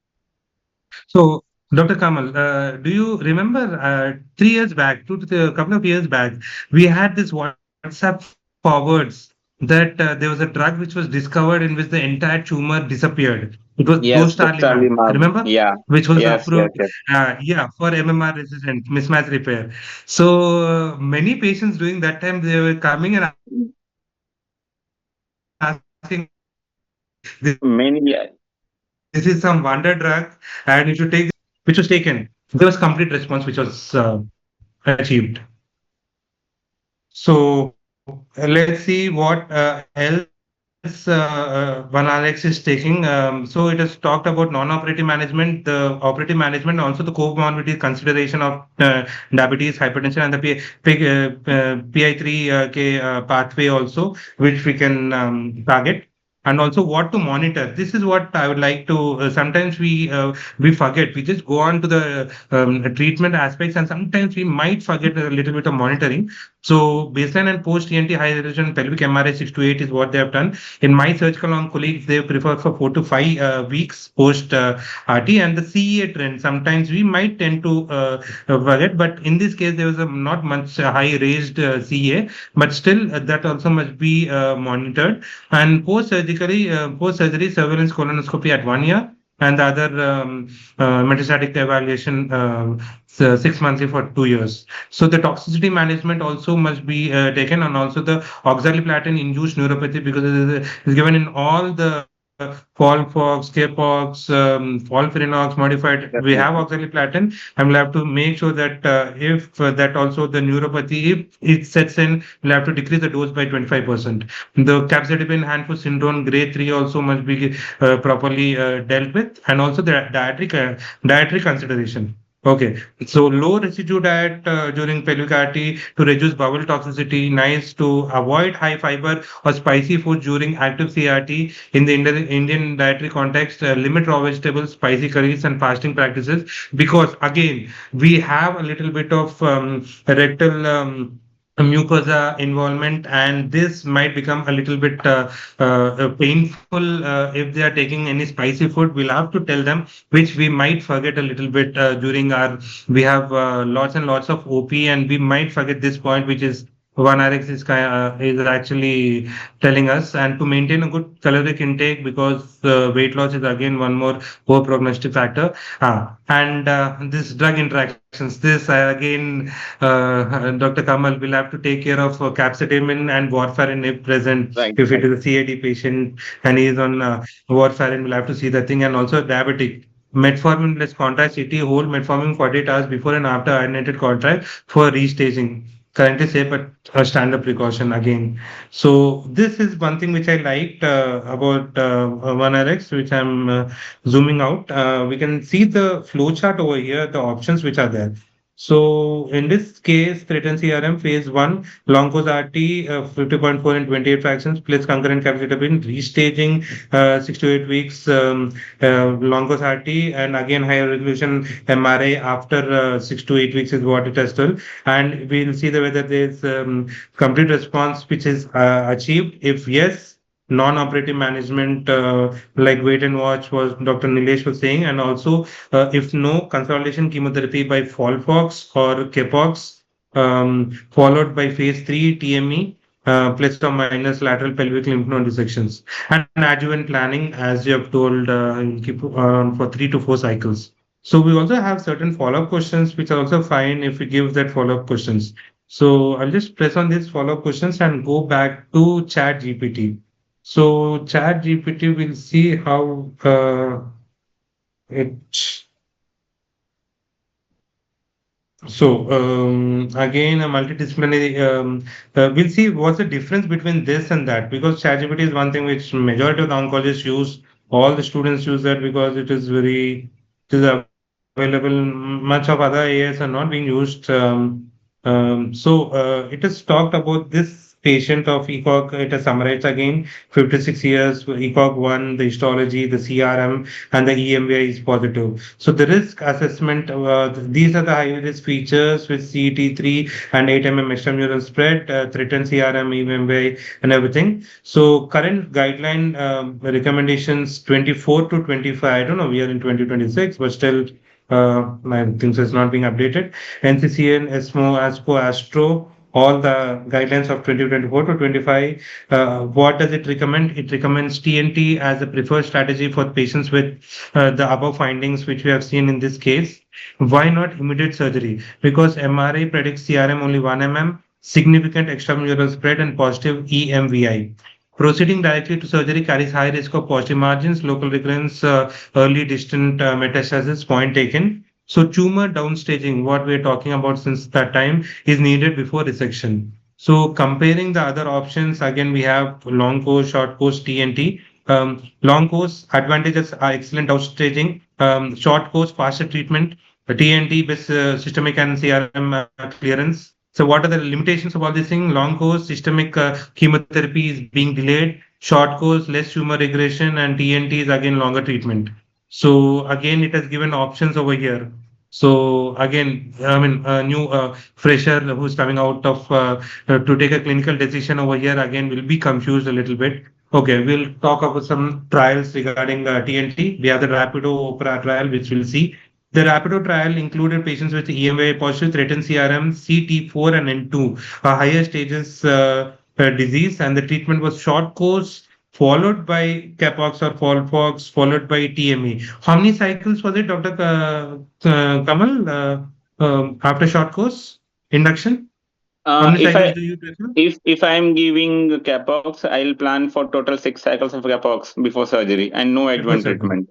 So, Dr. Kamal, do you remember 3 years back, a couple of years back, we had this WhatsApp forwards that there was a drug which was discovered in which the entire tumor disappeared. It was
Yes,
dostarlimab,
dostarlimab.
remember?
Yeah.
Which was
Yes,
approved,
yes, yes.
yeah, for MMR resistant mismatch repair. So many patients during that time they were coming and asking us, this is some wonder drug, and you should
Many.
take this drug, which was taken. There was complete response which was achieved. So let's see what else OneRx is taking. So it has talked about non-operative management, the operative management, also the comorbidity consideration of diabetes, hypertension, and the PI3K pathway also, which we can target. And also what to monitor. This is what I would like to. Sometimes we forget. We just go on to the treatment aspects, and sometimes we might forget a little bit of monitoring. So baseline and post ENT high resolution pelvic MRI 6 to 8 is what they have done. In my surgical onc colleagues, they prefer for 4 to 5 weeks post RT, and the CEA trend. Sometimes we might tend to forget, but in this case there was a not much high raised CEA, but still that also must be monitored. And post surgery surveillance colonoscopy at 1 year. And the other metastatic evaluation 6 monthly for 2 years. So the toxicity management also must be taken, and also the oxaliplatin induced neuropathy, because it is given in all the Folfox, Capox, Folfirinox modified. We have
Definitely.
oxaliplatin, and we'll have to make sure that if that also the neuropathy, if it sets in, we'll have to decrease the dose by 25%. The capsaicin hand-foot syndrome grade 3 also must be properly dealt with, and also the dietary consideration. Okay, so low residue diet during pelvic RT to reduce bowel toxicity. Nice to avoid high fiber or spicy food during active CRT. In the Indian dietary context, limit raw vegetables, spicy curries, and fasting practices, because again we have a little bit of rectal. Mucosa involvement, and this might become a little bit painful if they are taking any spicy food. We'll have to tell them, which we might forget a little bit during our. We have lots and lots of OP, and we might forget this point, which is OneRx is actually telling us, and to maintain a good caloric intake, because weight loss is again one more poor prognostic factor. And this drug interactions, this again, Dr. Kamal will have to take care of capsaicin and warfarin if present.
Right,
If it
right.
is a CAD patient and he is on warfarin, we'll have to see the thing, and also diabetic. Metformin plus contrast CT, whole metformin 48 hours before and after iodinated contrast for restaging. Currently safe, but a standard precaution again. So this is one thing which I liked about OneRx, which I'm zooming out. We can see the flow chart over here, the options which are there. So in this case, threatened CRM phase one, long course RT 50.4 and 28 fractions, plus concurrent capecitabine, restaging 6 to 8 weeks, long course RT, and again higher resolution MRI after 6 to 8 weeks is what it has told. And we'll see the whether there's complete response which is achieved. If yes, non-operative management like wait and watch was Dr. Nilesh was saying, and also if no, consolidation chemotherapy by Folfox or Capox followed by phase 3 TME, plus or minus lateral pelvic lymph node dissections, and adjuvant planning, as you have told, you'll keep for 3 to 4 cycles. So we also have certain follow-up questions, which are also fine if we give that follow-up questions. So I'll just press on these follow-up questions and go back to Chat GPT. So Chat GPT will see how it. So again, a multidisciplinary. We'll see what's the difference between this and that, because ChatGPT is one thing which majority of the oncologists use. All the students use that because it is very, it is available. Much of other AIs are not being used. It has talked about this patient of ECOG. It has summarized again 56 years, ECOG 1, the histology, the CRM, and the EMVI is positive. So the risk assessment, these are the high risk features with CET3 and 8 extramural spread, threatened CRM, EMVI, and everything. So current guideline recommendations 24 to 25. I don't know, we are in 2026, but still my things is not being updated. NCCN, ESMO, ASCO, ASTRO, all the guidelines of 2024 to 25. What does it recommend? It recommends TNT as a preferred strategy for patients with the above findings, which we have seen in this case. Why not immediate surgery? Because MRI predicts CRM only 1 significant extramural spread, and positive EMVI. Proceeding directly to surgery carries high risk of positive margins, local recurrence, early distant metastasis, point taken. So tumor downstaging, what we're talking about since that time, is needed before resection. So comparing the other options, again, we have long course, short course, TNT. Long course advantages are excellent downstaging, short course, faster treatment, TNT with systemic and CRM clearance. So what are the limitations of all these things? Long course, systemic chemotherapy is being delayed. Short course, less tumor regression, and TNT is again longer treatment. So again, it has given options over here. So again, I mean, a new fresher who's coming out of to take a clinical decision over here again will be confused a little bit. Okay, we'll talk about some trials regarding TNT. We have the Rapido Opera trial, which we'll see. The Rapido trial included patients with EMA positive, threatened CRM, CT4 and N2, higher stages disease, and the treatment was short course followed by Capox or Folfox, followed by TME. How many cycles was it, Dr. Kamal, after short course induction? How many
If
cycles
I
do you prefer
if I am giving capox, I'll plan for total 6 cycles of capox before surgery and no
before
adjuvant
surgery?
treatment.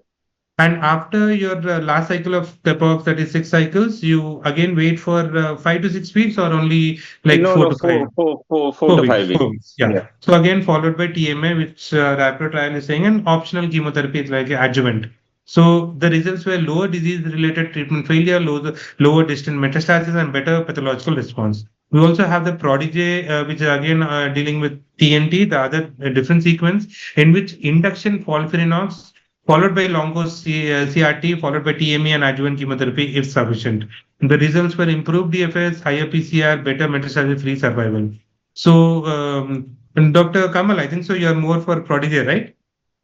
And after your last cycle of Capox, that is 6 cycles, you again wait for 5 to 6 weeks, or only like
No,
four
no,
to five?
four
Four
to
weeks,
five weeks.
4 weeks. Yeah.
Yeah.
So again, followed by TMA, which Rapid trial is saying, and optional chemotherapy is like adjuvant. So the results were lower disease-related treatment failure, lower distant metastasis, and better pathological response. We also have the Prodigy, which is again dealing with TNT, the other different sequence in which induction FOLFIRINOX followed by long course CRT, followed by TME and adjuvant chemotherapy if sufficient. The results were improved DFS, higher PCR, better metastasis-free survival. So, and Dr. Kamal, I think so you're more for Prodigy, right?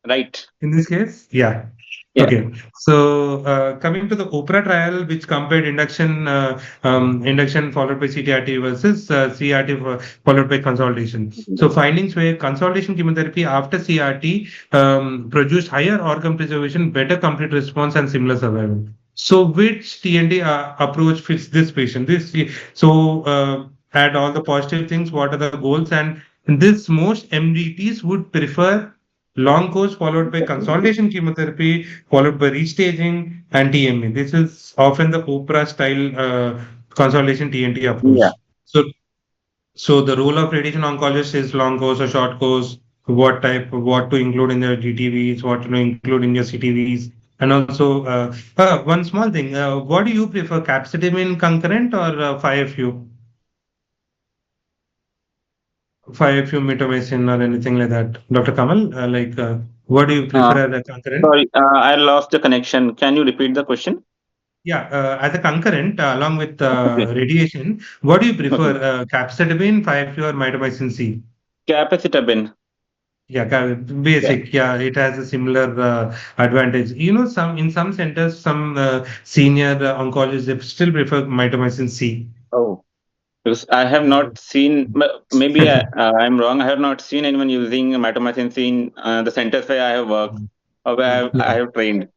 Right.
In this case? Yeah.
Yeah.
Okay. So, coming to the OPERA trial, which compared induction followed by CTRT versus CRT followed by consolidation. So, findings were consolidation chemotherapy after CRT produced higher organ preservation, better complete response, and similar survival. So, which TND approach fits this patient? Add all the positive things. What are the goals? And this most MDTs would prefer long course followed by consolidation chemotherapy, followed by restaging and TMA. This is often the OPRA style consolidation TNT
Yeah.
approach. So, so the role of radiation oncologist is long course or short course, what to include in the GTVs, what to include in your CTVs. And also, one small thing, what do you prefer, capecitabine concurrent or 5FU? 5FU mitomycin or anything like that? Dr. Kamal, what do you
Uh,
prefer as a concurrent?
Sorry, I lost the connection. Can you repeat the question?
Yeah, as a concurrent along with
Okay.
radiation, what do you
Okay.
prefer, capecitabine, 5FU, or mitomycin C?
Capacitabine.
Yeah,
Yeah.
basic. Yeah, it has a similar advantage. You know, some in some centers, some senior oncologists they still prefer mitomycin C.
Oh. Because I have not seen, maybe I'm wrong. I have not seen anyone using mitomycin in the centers where I have worked or where I
Yeah.
have trained.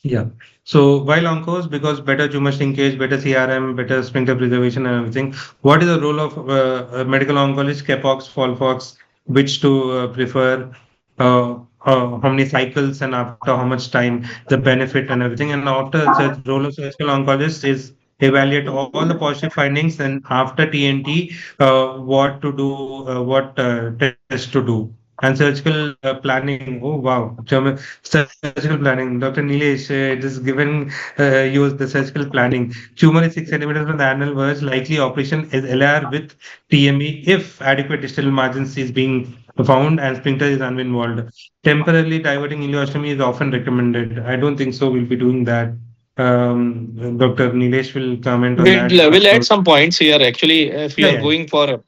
Yeah. So while oncos, because better tumor shrinkage, better CRM, better sphincter preservation and everything, what is the role of a medical oncologist, capox, folfox, which to prefer, how many cycles and after how much time, the benefit and everything. And after such role of surgical oncologist is evaluate all the positive findings and after TNT, what to do, what test to do. And surgical planning. Oh wow, surgical planning. Dr. Nilesh, it is given you the surgical planning. Tumor is 6 centimeters from the anal verge. Likely operation is LR with TME if adequate distal margins is being found and sphincter is uninvolved. Temporarily diverting ileostomy is often recommended. I don't think so. We'll be doing that. Dr. Nilesh will comment on that.
We'll add some points here. Actually, if you
Yeah,
are
yeah.
going for,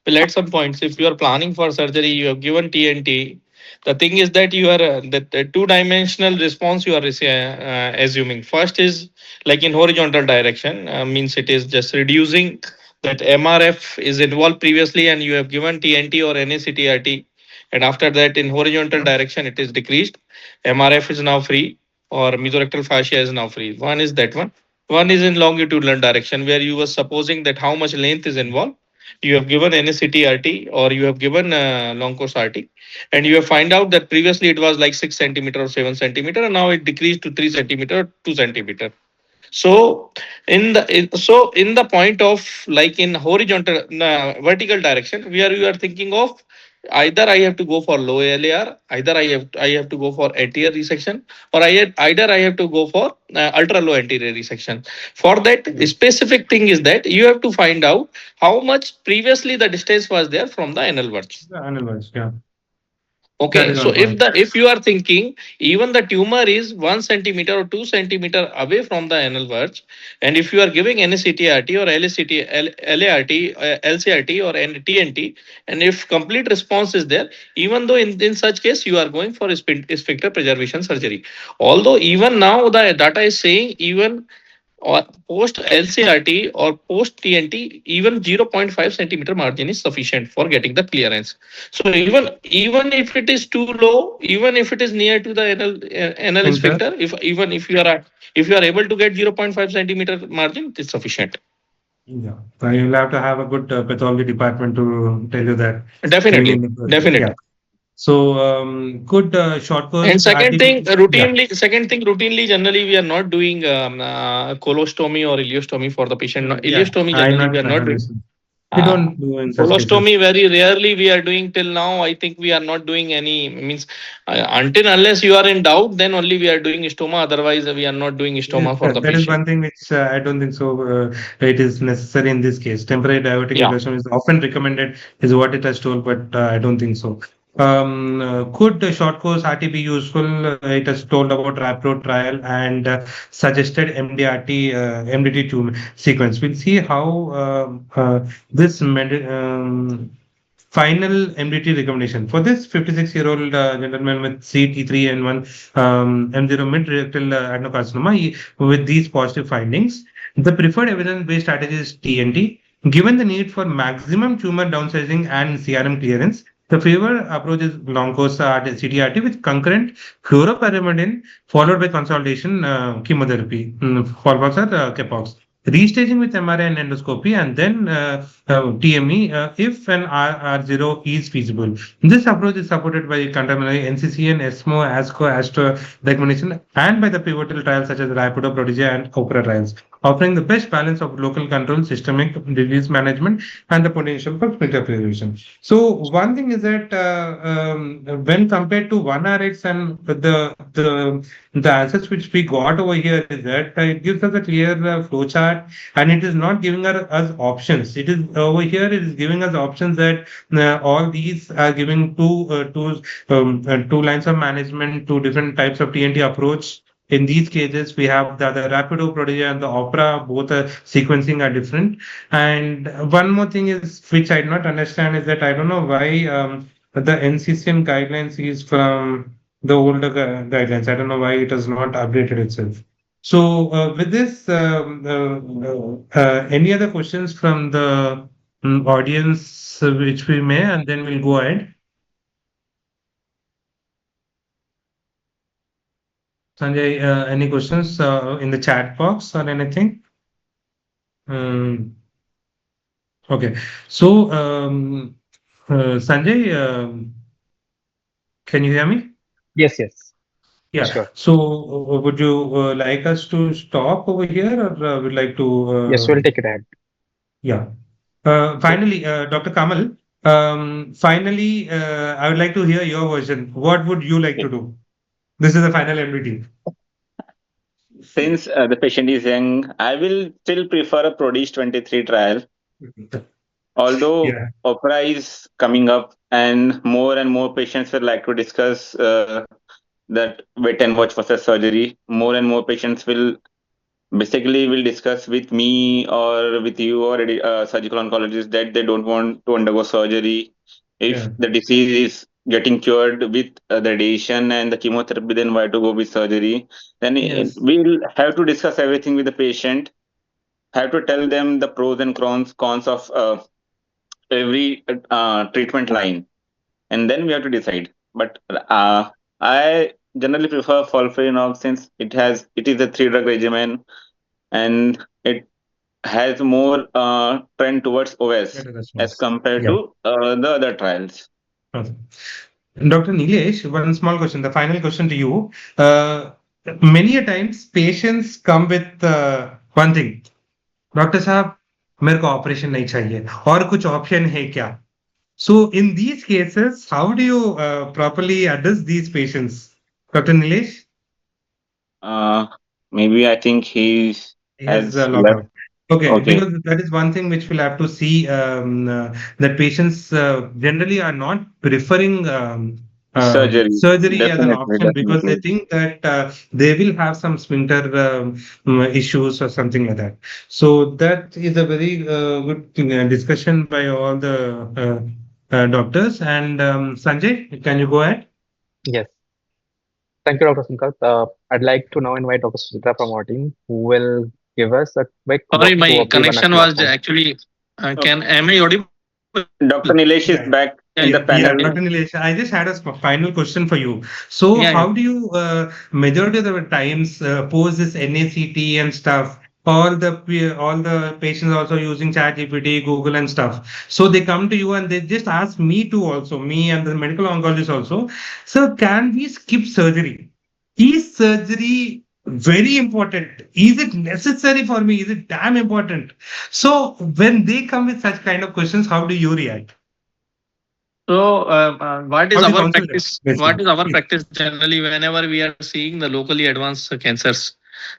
we'll add some points. If you are planning for surgery, you have given TNT. The thing is that you are the two-dimensional response you are assuming. First is like in horizontal direction, means it is just reducing that MRF is involved previously, and you have given TNT or NACTRT, and after that in horizontal direction it is decreased. MRF is now free, or mesorectal fascia is now free. One is that one. One is in longitudinal direction where you were supposing that how much length is involved. You have given NSCT-RT or you have given long course RT, and you have find out that previously it was like 6 centimeter or 7 centimeter, and now it decreased to 3 centimeter, 2 centimeter. So in the point of like in horizontal vertical direction, where you are thinking of either I have to go for low LAR, either I have to go for anterior resection, or either I have to go for ultra low anterior resection. For that specific thing is that you have to find out how much previously the distance was there from the anal verge.
The anal verge. Yeah. That
Okay,
is
so
on point.
if you are thinking even the tumor is 1 centimeter or 2 centimeter away from the anal verge, and if you are giving NCTRT or LACT, LART, LCRT or TNT, and if complete response is there, even though in such case you are going for sphincter preservation surgery. Although even now the data is saying even or post LCRT or post TNT, even 0.5 centimeter margin is sufficient for getting the clearance. So even if it is too low, even if it is near to the anal
Sphincter.
sphincter, even if you are able to get 0.5 centimeter margin, it is sufficient.
Yeah. You'll have to have a good pathology department to tell you that. Even in
Definitely,
the first place. Yeah.
definitely.
So good short
And
course RTP. Yeah.
second thing, routinely, generally, we are not doing colostomy or ileostomy for the patient. No,
Yeah.
ileostomy,
I'm
generally, we
not
are not doing.
understand. We
Uh,
don't do in such cases.
Colostomy very rarely we are doing till now. I think we are not doing any means until unless you are in doubt, then only we are doing stoma. Otherwise, we are not doing stoma for the
That is
patient.
one thing which I don't think so. It is necessary in this case. Temporary diverting
Yeah.
ileostomy is often recommended, is what it has told, but I don't think so. Could a short course RT be useful? It has told about RAPRO trial and suggested MDT sequence. We'll see how this final MDT recommendation for this 56-year-old gentleman with CT3 and 1 M0 mid-rectal adenocarcinoma with these positive findings. The preferred evidence-based strategy is TNT. Given the need for maximum tumor downsizing and CRM clearance, the favored approach is long course CTRT with concurrent fluoropyrimidine followed by consolidation chemotherapy, follows capox. Restaging with MRI and endoscopy, and then TME if an R0 is feasible. This approach is supported by contemporary NCCN, ESMO, ASCO, ASTRO recommendation, and by the pivotal trials such as Rapido, Prodigy, and Opera trials, offering the best balance of local control, systemic disease management, and the potential for spectral preservation. So one thing is that when compared to OneRx and the answers which we got over here is that it gives us a clear flow chart, and it is not giving us options. It is over here. It is giving us options that all these are giving two lines of management, two different types of TNT approach. In these cases, we have the Rapido, Prodigy, and the Opera. Both are sequencing are different. And one more thing is which I do not understand is that I don't know why the NCCN guidelines is from the older guidelines. I don't know why it has not updated itself. So with this, any other questions from the audience which we may, and then we'll go ahead. Sanjay, any questions in the chat box or anything? Okay. So, Sanjay, can you hear me?
Yes, yes,
Yeah.
sure.
So, would you like us to stop over here, or would like to?
Yes, we'll take it ahead.
Yeah.
So,
Finally, Dr. Kamal, finally, I would like to hear your version. What would you like to do? This is the final MBT.
Since the patient is young, I will still prefer a Prodigy 23 trial. Although
Yeah.
opera is coming up and more patients will like to discuss that wait and watch versus surgery. More and more patients will discuss with me or with you or a surgical oncologist that they don't want to undergo surgery. If
Yeah.
the disease is getting cured with the radiation and the chemotherapy, then why to go with surgery? Then
Yes.
we'll have to discuss everything with the patient, have to tell them the pros and cons of every treatment line, and then we have to decide. But I generally prefer FOLFIRINOX since it is a three drug regimen and it has more trend towards OS
Better
as
response.
compared
Yeah.
to the other trials.
Okay. Dr. Nilesh, one small question, the final question to you. Many a times patients come with one thing. Doctor साहब मेरे को operation नहीं चाहिए और कुछ option है क्या so in these cases how do you properly address these patients doctor Nilesh
Uh, Maybe I think he
he has
has
logged
left.
out. Okay,
Okay,
because that is one thing which we'll have to see that patients generally are not preferring
surgery.
surgery as an
Definitely,
option because they
definitely.
think that they will have some sphincter issues or something like that. So that is a very good discussion by all the doctors. And Sanjay, can you go ahead?
yes. Thank you, Dr. Sankalp. I'd like to now invite Dr. Sujita from our team, who will give us a quick
Sorry,
walkthrough
my
of the
connection
vernacular
was
form.
actually.
Okay.
Am I audible?
Dr. Nilesh is
Yeah.
back
Yeah,
in the
yeah.
Yeah,
panel.
Dr. Nilesh, I just had a final question for you. So,
Yeah, yeah.
how do you, majority of the times, pose this NACT and stuff? All the patients also using ChatGPT, Google and stuff. So they come to you and they just ask me to also, me and the medical oncologist also. So, can we skip surgery? Is surgery very important? Is it necessary for me? Is it damn important? So, when they come with such kind of questions, how do you react?
So, what is
How do you
our
counsel them,
practice? What
basically?
is our
Yeah.
practice generally whenever we are seeing the locally advanced cancers?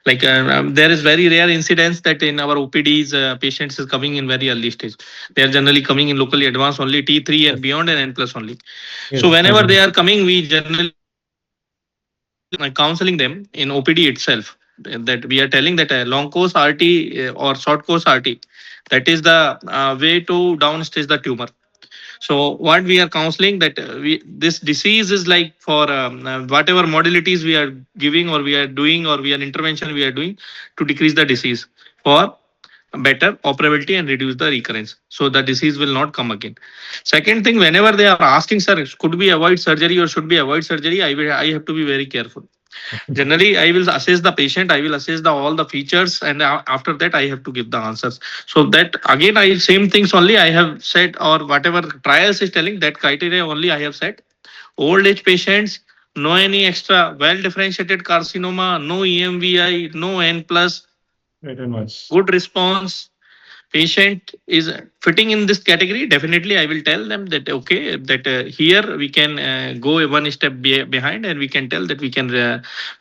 Like there is very rare incidents that in our OPDs patients is coming in very early stage. They are generally coming in locally advanced only T3 and
Yes.
beyond and N plus only. So
Yes.
whenever they are coming, we generally counseling them in OPD itself. That we are telling that a long course RT or short course RT, that is the way to downstage the tumor. So what we are counseling that we this disease is like for whatever modalities we are giving or we are doing or we are intervention we are doing to decrease the disease for better operability and reduce the recurrence. So the disease will not come again. Second thing, whenever they are asking, sir, could we avoid surgery or should we avoid surgery? I have to be very careful. Generally, I will assess the patient, I will assess the all the features, and after that, I have to give the answers. So that again, I same things only I have said, or whatever trials is telling that criteria only I have said. Old age patients, no any extra well differentiated carcinoma, no EMVI, no N plus,
Very much.
good response, patient is fitting in this category, definitely I will tell them that okay, that here we can go one step behind and we can tell that we can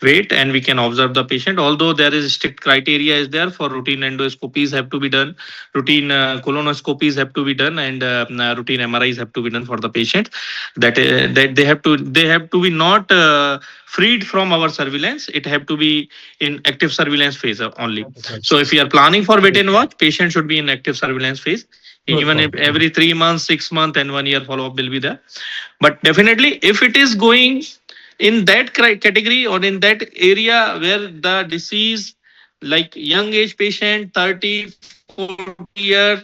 wait and we can observe the patient. Although there is strict criteria is there for routine endoscopies have to be done, routine colonoscopies have to be done, and routine MRIs have to be done for the patient. That they have to be not freed from our surveillance. It have to be in active surveillance phase only. So if you are planning for wait and watch, patient should be in active surveillance phase.
Good
Even if
call.
every 3 months, 6 months, and 1 year follow up will be there. But definitely, if it is going in that category or in that area where the disease, like young age patient, 30, 40 year,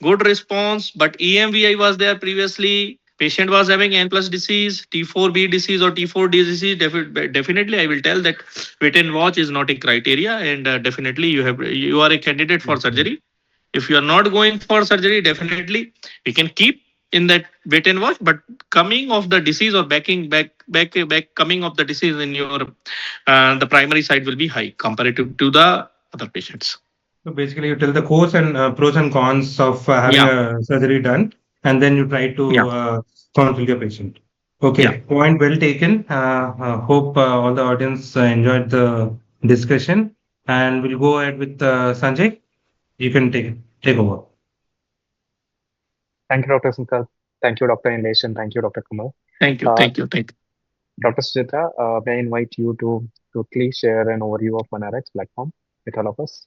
good response, but EMVI was there previously. Patient was having N plus disease, T4B disease or T4D disease. Definitely, I will tell that wait and watch is not a criteria, and definitely you are a candidate for surgery. If you are not going for surgery, definitely we can keep in that wait and watch. But coming of the disease or back coming of the disease in your the primary side will be high comparative to the other patients.
So basically, you tell the pros and cons of having
Yeah,
a surgery done, and then you try
yeah,
to counsel your patient. Okay,
yeah.
point well taken. Hope all the audience enjoyed the discussion, and we'll go ahead with Sanjay. You can take over.
Thank you, Dr. Sankalp. Thank you, Dr. Nilesh, and thank you, Dr. Kamal.
Thank you,
Uh,
thank you, thank you.
Dr. Sujita, may I invite you to quickly share an overview of OneRx platform with all of us?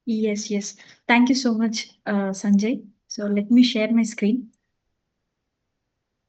Yes, yes. Thank you so much, Sanjay. So let me share my screen.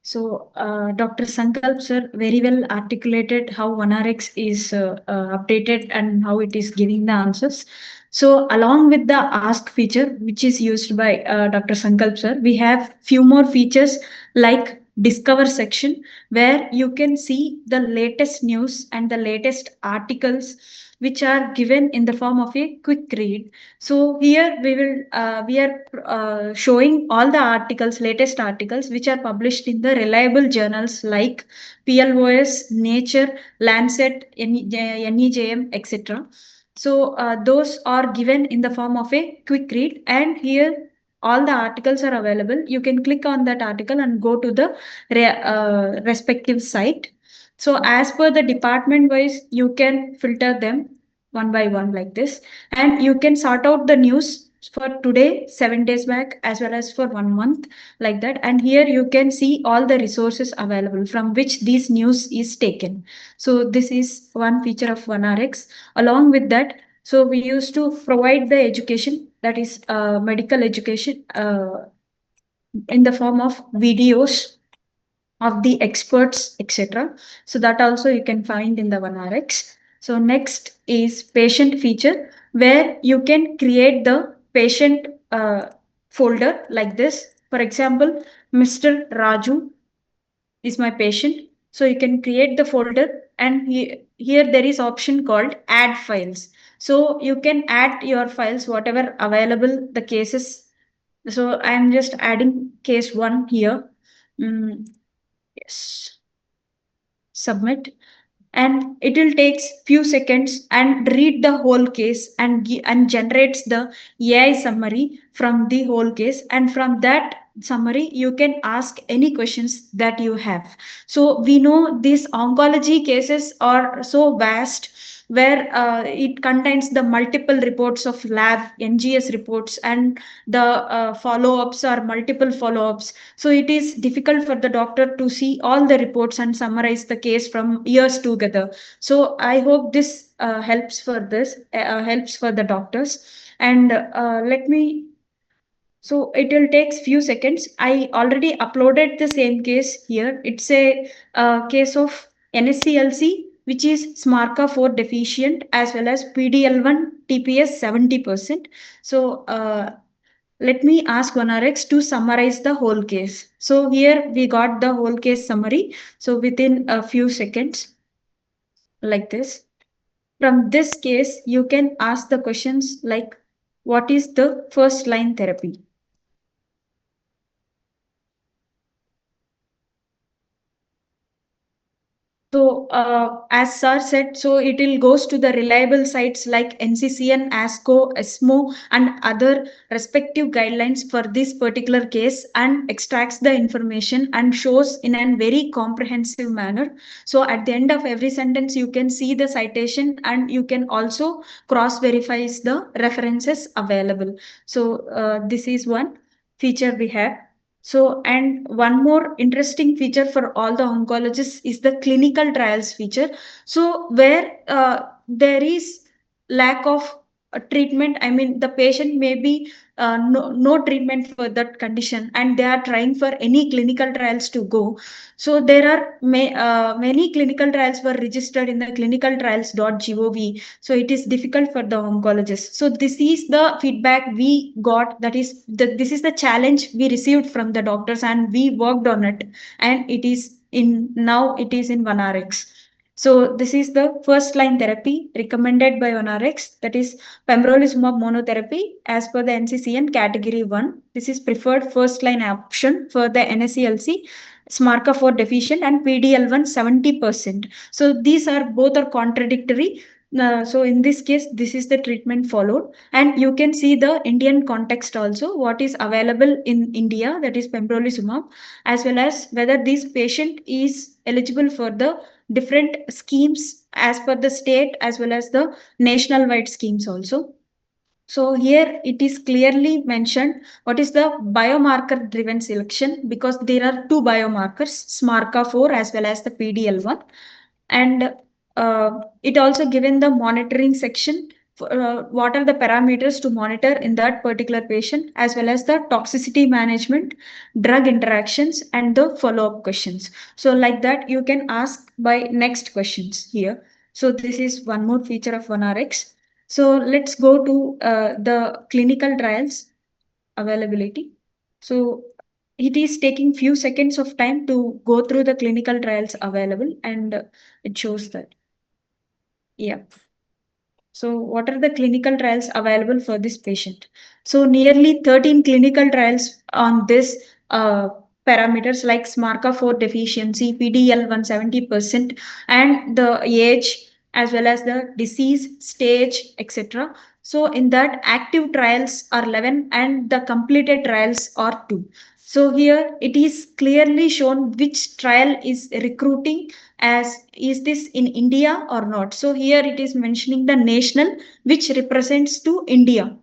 So, Dr. Sankalp sir very well articulated how OneRx is updated and how it is giving the answers. So, along with the ask feature, which is used by Dr. Sankalp sir, we have few more features like discover section where you can see the latest news and the latest articles which are given in the form of a quick read. So here we are showing all the articles, latest articles which are published in the reliable journals like PLOS, Nature, Lancet, NEJM, etc. So those are given in the form of a quick read, and here all the articles are available. You can click on that article and go to the respective site. So as per the department wise, you can filter them one by one like this, and you can sort out the news for today, 7 days back, as well as for 1 month, like that. And here you can see all the resources available from which this news is taken. So this is one feature of OneRx. Along with that, so we used to provide the education, that is medical education, in the form of videos of the experts, etc. So that also you can find in the OneRx. So next is patient feature where you can create the patient folder like this. For example, Mr. Raju is my patient. So you can create the folder, and here there is option called add files. So you can add your files, whatever available the cases. So I am just adding case 1 here. Yes, submit, and it will take few seconds and read the whole case and generates the AI summary from the whole case, and from that summary you can ask any questions that you have. So we know these oncology cases are so vast where it contains the multiple reports of lab NGS reports, and the follow-ups are multiple follow-ups. So it is difficult for the doctor to see all the reports and summarize the case from years together. So I hope this helps for the doctors. And let me. So it will take few seconds. I already uploaded the same case here. It's a case of NSCLC, which is SMARCA4 deficient, as well as PDL1 TPS 70%. So let me ask OneRx to summarize the whole case. So here we got the whole case summary. So within a few seconds, like this. From this case, you can ask the questions like, what is the first line therapy? So, as Sir said, so it will goes to the reliable sites like NCCN, ASCO, ESMO, and other respective guidelines for this particular case, and extracts the information and shows in a very comprehensive manner. So, at the end of every sentence, you can see the citation, and you can also cross verify the references available. So, this is one feature we have. So, and one more interesting feature for all the oncologists is the clinical trials feature. So, where there is lack of treatment, I mean the patient may be no treatment for that condition and they are trying for any clinical trials to go. So there are many clinical trials were registered in the clinicaltrials.gov. So it is difficult for the oncologist. So this is the feedback we got, that is this is the challenge we received from the doctors and we worked on it, and it is in now it is in OneRx. So this is the first line therapy recommended by OneRx, that is pembrolizumab monotherapy as per the NCCN category 1. This is preferred first line option for the NSCLC, SMARCA4 deficient and PDL1 70%. So these are both are contradictory. So in this case, this is the treatment followed, and you can see the Indian context also, what is available in India, that is pembrolizumab, as well as whether this patient is eligible for the different schemes as per the state as well as the national wide schemes also. So here it is clearly mentioned what is the biomarker driven selection, because there are two biomarkers, SMARCA4 as well as the PDL1. And it also given the monitoring section, what are the parameters to monitor in that particular patient, as well as the toxicity management, drug interactions, and the follow-up questions. So like that you can ask by next questions here. So this is one more feature of OneRx. So let's go to the clinical trials availability. So it is taking few seconds of time to go through the clinical trials available, and it shows that. Yeah. So what are the clinical trials available for this patient? So nearly 13 clinical trials on this parameters like SMARCA4 deficiency, PDL1 70%, and the age as well as the disease stage, etc. So in that active trials are 11 and the completed trials are 2. So here it is clearly shown which trial is recruiting, as is this in India or not. So here it is mentioning the national which represents to India,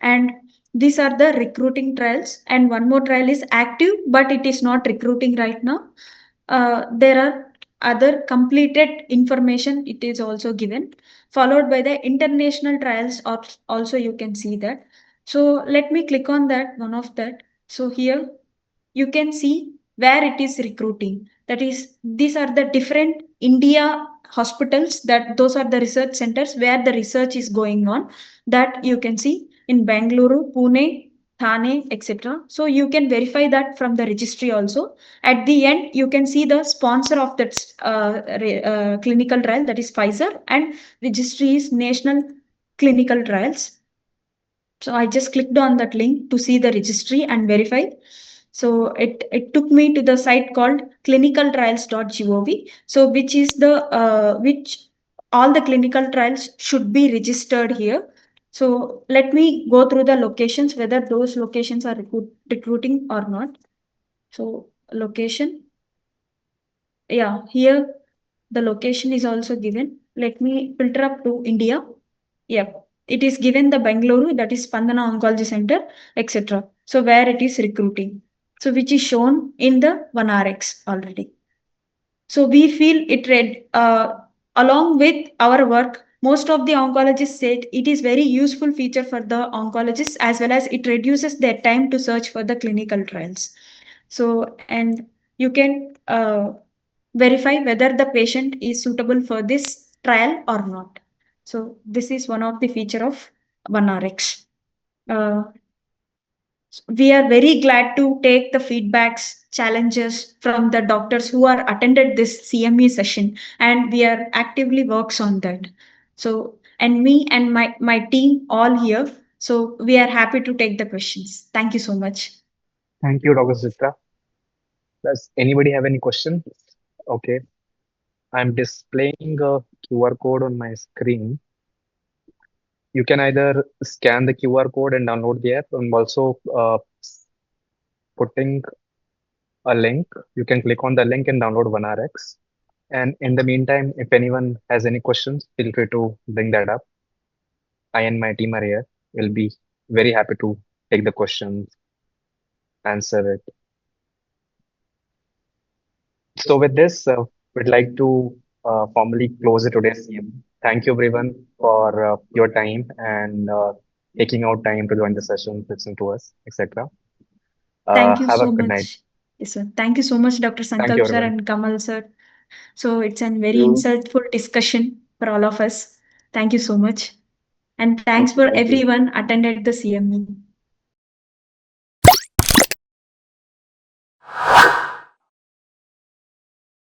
and these are the recruiting trials, and one more trial is active but it is not recruiting right now. There are other completed information, it is also given, followed by the international trials, or also you can see that. So let me click on that one of that. So here you can see where it is recruiting, that is these are the different India hospitals, that those are the research centers where the research is going on, that you can see in Bangalore, Pune, Thane, etc. So you can verify that from the registry also. At the end, you can see the sponsor of that clinical trial, that is Pfizer, and registry is National Clinical Trials. So I just clicked on that link to see the registry and verify. So it took me to the site called clinicaltrials.gov. So which is the which all the clinical trials should be registered here. So let me go through the locations, whether those locations are recruiting or not. So location, yeah, here the location is also given. Let me filter up to India. Yep, it is given the Bangalore, that is Spandana Oncology Center, etc. So where it is recruiting. So which is shown in the OneRx already. So we feel it read along with our work. Most of the oncologists said it is very useful feature for the oncologists, as well as it reduces their time to search for the clinical trials. So and you can verify whether the patient is suitable for this trial or not. So this is one of the feature of OneRx. Uh, we are very glad to take the feedbacks, challenges from the doctors who are attended this CME session, and we are actively works on that. So and me and my team all here. So we are happy to take the questions. Thank you so much.
Thank you, Dr. Sitra. Does anybody have any questions? Okay, I'm displaying a QR code on my screen. You can either scan the QR code and download the app. I'm also putting a link. You can click on the link and download OneRx. And in the meantime, if anyone has any questions, feel free to bring that up. I and my team are here. We'll be very happy to take the questions, answer it. So with this, we'd like to formally close today's CM. thank you everyone for your time and taking out time to join the session, listen to us, etc.
Thank you
Have a
so
good night.
much. Yes, sir. Thank you so much, Dr.
Thank you,
Sankalp sir
everyone.
and Kamal sir. So it's a very
You.
insightful discussion for all of us. Thank you so much. And thanks
Thank you.
for
Thank you.
everyone attended the CME.